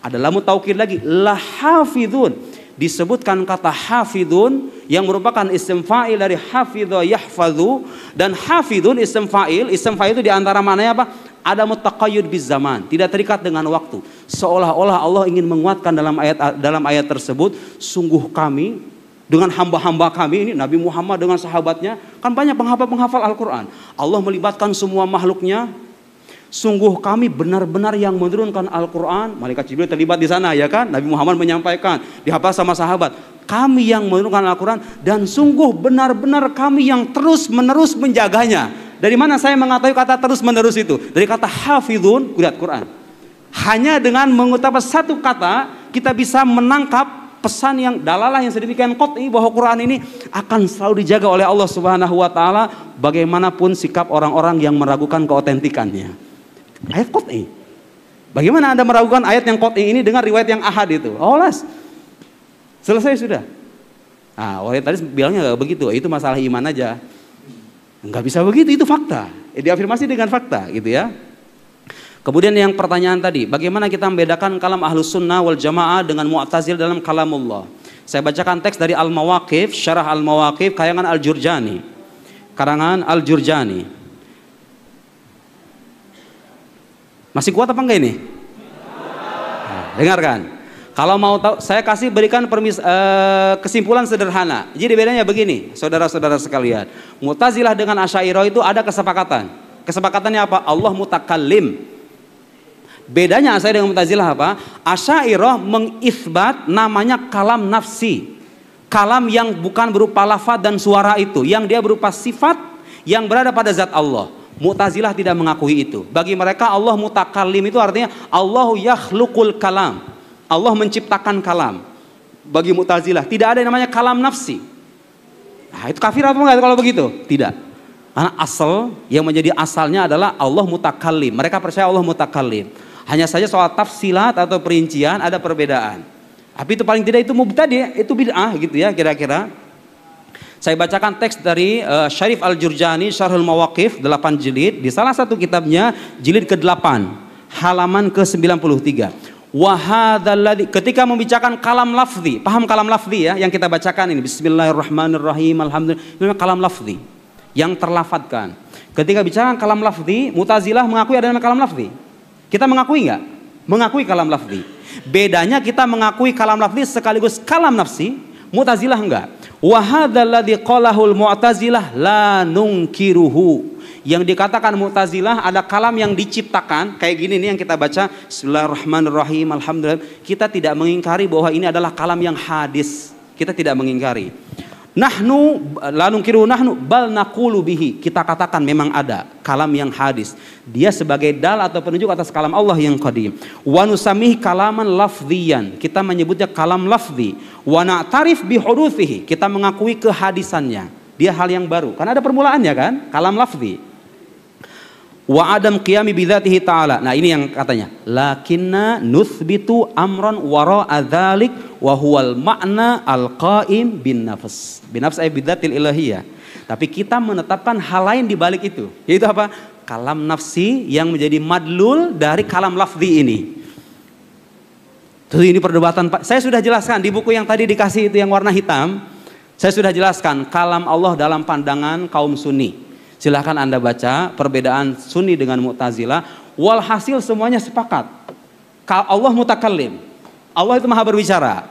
ada lamu taukid lagi, lahafidun. Disebutkan kata hafidun yang merupakan isim fa'il dari hafidha yahfadhu, dan hafidun isim fa'il itu diantara maknanya apa? Ada mutaqayyid biz zaman, tidak terikat dengan waktu. Seolah-olah Allah ingin menguatkan dalam ayat tersebut, sungguh kami dengan hamba-hamba kami ini, Nabi Muhammad dengan sahabatnya, kan banyak penghafal Al-Quran. Allah melibatkan semua makhluknya. Sungguh kami benar-benar yang menurunkan Al-Quran. Malaikat Jibril terlibat di sana ya kan. Nabi Muhammad menyampaikan, dihafal sama sahabat. Kami yang menurunkan Al-Quran, dan sungguh benar-benar kami yang terus-menerus menjaganya. Dari mana saya mengetahui kata terus-menerus itu? Dari kata hafidhun, lihat Quran. Hanya dengan mengucapkan satu kata, kita bisa menangkap pesan yang dalalah yang sedemikian qot'i bahwa Quran ini akan selalu dijaga oleh Allah Subhanahu Wa Taala, bagaimanapun sikap orang-orang yang meragukan keautentikannya. Ayat qot'i. Bagaimana Anda meragukan ayat yang qot'i ini dengan riwayat yang ahad itu? Olas. Selesai sudah. Nah, orang tadi bilangnya nggak begitu. Itu masalah iman aja. Nggak bisa begitu, itu fakta. Diafirmasi dengan fakta, gitu ya. Kemudian yang pertanyaan tadi, bagaimana kita membedakan kalam Ahlus Sunnah wal Jamaah dengan Mu'tazil dalam kalamullah? Saya bacakan teks dari Al-Mawaqif, Syarah Al-Mawaqif, karangan Al-Jurjani. Masih kuat apa enggak ini? Nah, dengarkan. Kalau mau tahu, saya berikan kesimpulan sederhana. Jadi bedanya begini, saudara-saudara sekalian. Mu'tazilah dengan Asy'ariyah itu ada kesepakatan. Kesepakatannya apa? Allah mutakallim. Bedanya Asy'ariyah dengan Mu'tazilah apa? Asy'ariyah mengisbat namanya kalam nafsi. Kalam yang bukan berupa lafaz dan suara itu, yang dia berupa sifat yang berada pada zat Allah. Mu'tazilah tidak mengakui itu. Bagi mereka Allah mutakallim itu artinya Allahu yakhluqul kalam. Allah menciptakan kalam. Bagi Mu'tazilah tidak ada yang namanya kalam nafsi. Nah, itu kafir apa enggak kalau begitu? Tidak. Karena yang menjadi asalnya adalah Allah mutakallim. Mereka percaya Allah mutakallim. Hanya saja soal tafsilat atau perincian ada perbedaan. Tapi itu paling tidak itu mubtadi', itu bid'ah gitu ya kira-kira. Saya bacakan teks dari Syarif Al-Jurjani, Syarhul Mawaqif, 8 jilid. Di salah satu kitabnya, jilid ke-8, halaman ke-93. Ketika membicarakan kalam lafzi, paham kalam lafzi ya, yang kita bacakan ini, Bismillahirrahmanirrahim, Alhamdulillah, ini kalam lafzi, yang terlafadzkan. Ketika bicara kalam lafzi, Mu'tazilah mengakui ada nama kalam lafzi. Kita mengakui enggak? Mengakui kalam lafzi. Bedanya kita mengakui kalam lafzi sekaligus kalam nafsi, Mu'tazilah enggak. Wa hadzal ladzi qalahul Mu'tazilah la nunkiruhu. Yang dikatakan Mu'tazilah ada kalam yang diciptakan kayak gini nih yang kita baca Bismillahirrahmanirrahim Alhamdulillah. Kita tidak mengingkari bahwa ini adalah kalam yang hadis. Kita tidak mengingkari. Nahnu la nunkiru nahnu bal naqulu bihi. Kita katakan memang ada kalam yang hadis. Dia sebagai dal atau penunjuk atas kalam Allah yang qadim. Wa nusamih kalaman lafziyan. Kita menyebutnya kalam lafzi. Wa na'tarif bi huduthihi. Kita mengakui kehadisannya. Dia hal yang baru. Karena ada permulaannya kan? Kalam lafzi. Wa adam qiyami bidzatihi ta'ala. Nah, ini yang katanya. Lakinna nuthbitu amran wara'a dzalik wa huwal ma'na al-qa'im bin nafs. Bin nafs ay bidzatil ilahiyah. Tapi kita menetapkan hal lain di balik itu. Yaitu apa? kalam nafsi yang menjadi madlul dari kalam lafzi ini. Tuh ini perdebatan Pak. Saya sudah jelaskan di buku yang tadi dikasih itu yang warna hitam. Saya sudah jelaskan kalam Allah dalam pandangan kaum Sunni. Silahkan Anda baca perbedaan Sunni dengan Mu'tazilah. Walhasil semuanya sepakat. Allah mutakallim. Allah itu maha berbicara.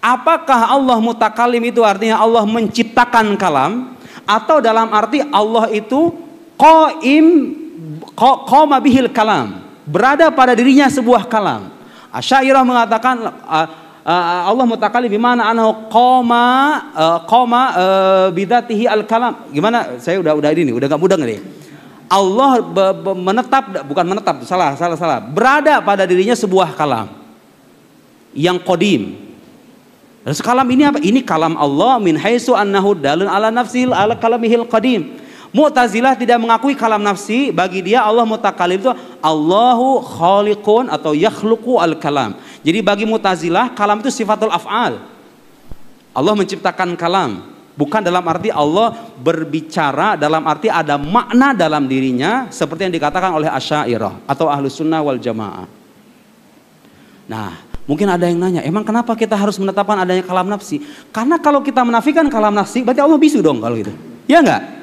Apakah Allah mutakallim itu artinya Allah menciptakan kalam, atau dalam arti Allah itu qama bihil kalam, berada pada dirinya sebuah kalam. Asy'ariyah mengatakan Allah mutakallim bimana anhu qama bidatihi al-kalam. Gimana? Saya udah ini, udah enggak mudeng nih. Allah menetap, bukan menetap, salah. Berada pada dirinya sebuah kalam yang qadim. Terus kalam ini apa? Ini kalam Allah min haitsu annahu dalun ala nafsil ala kalamihil qadim. Mu'tazilah tidak mengakui kalam nafsi, bagi dia Allah mutakallim itu Allahu khaliqun atau yakhluqu al-kalam. Jadi bagi Mu'tazilah kalam itu sifatul af'al. Allah menciptakan kalam, bukan dalam arti Allah berbicara, dalam arti ada makna dalam dirinya seperti yang dikatakan oleh Asy'ariyah atau Ahlus Sunnah wal Jamaah. Nah, mungkin ada yang nanya, emang kenapa kita harus menetapkan adanya kalam nafsi? Karena kalau kita menafikan kalam nafsi, berarti Allah bisu dong kalau gitu. Ya enggak?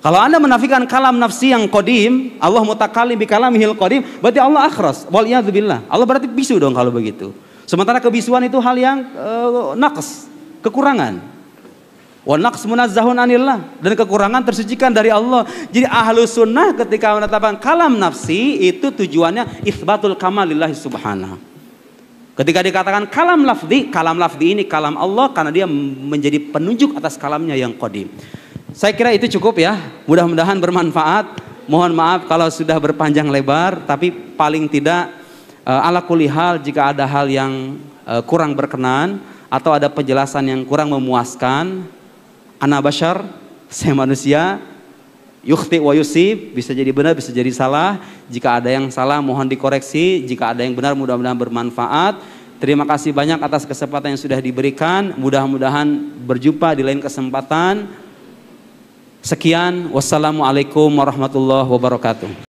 Kalau Anda menafikan kalam nafsi yang qadim, Allah mutakallim bi kalamihil qadim, berarti Allah akhras. Waliyadzubillah. Allah berarti bisu dong kalau begitu. Sementara kebisuan itu hal yang naqs, kekurangan. Wa naqs munazzahun anillah, dan kekurangan tersucikan dari Allah. Jadi Ahlus Sunnah ketika menetapkan kalam nafsi itu tujuannya itsbatul kamal lillahi subhanahu. Ketika dikatakan kalam lafzi ini kalam Allah karena dia menjadi penunjuk atas kalamnya yang qadim. Saya kira itu cukup ya, mudah-mudahan bermanfaat. Mohon maaf kalau sudah berpanjang lebar, tapi paling tidak ala kulli hal jika ada hal yang kurang berkenan atau ada penjelasan yang kurang memuaskan, ana bashar, saya manusia, yukhti wa yusib, bisa jadi benar bisa jadi salah. Jika ada yang salah mohon dikoreksi, jika ada yang benar mudah-mudahan bermanfaat. Terima kasih banyak atas kesempatan yang sudah diberikan, mudah-mudahan berjumpa di lain kesempatan. Sekian, wassalamualaikum warahmatullahi wabarakatuh.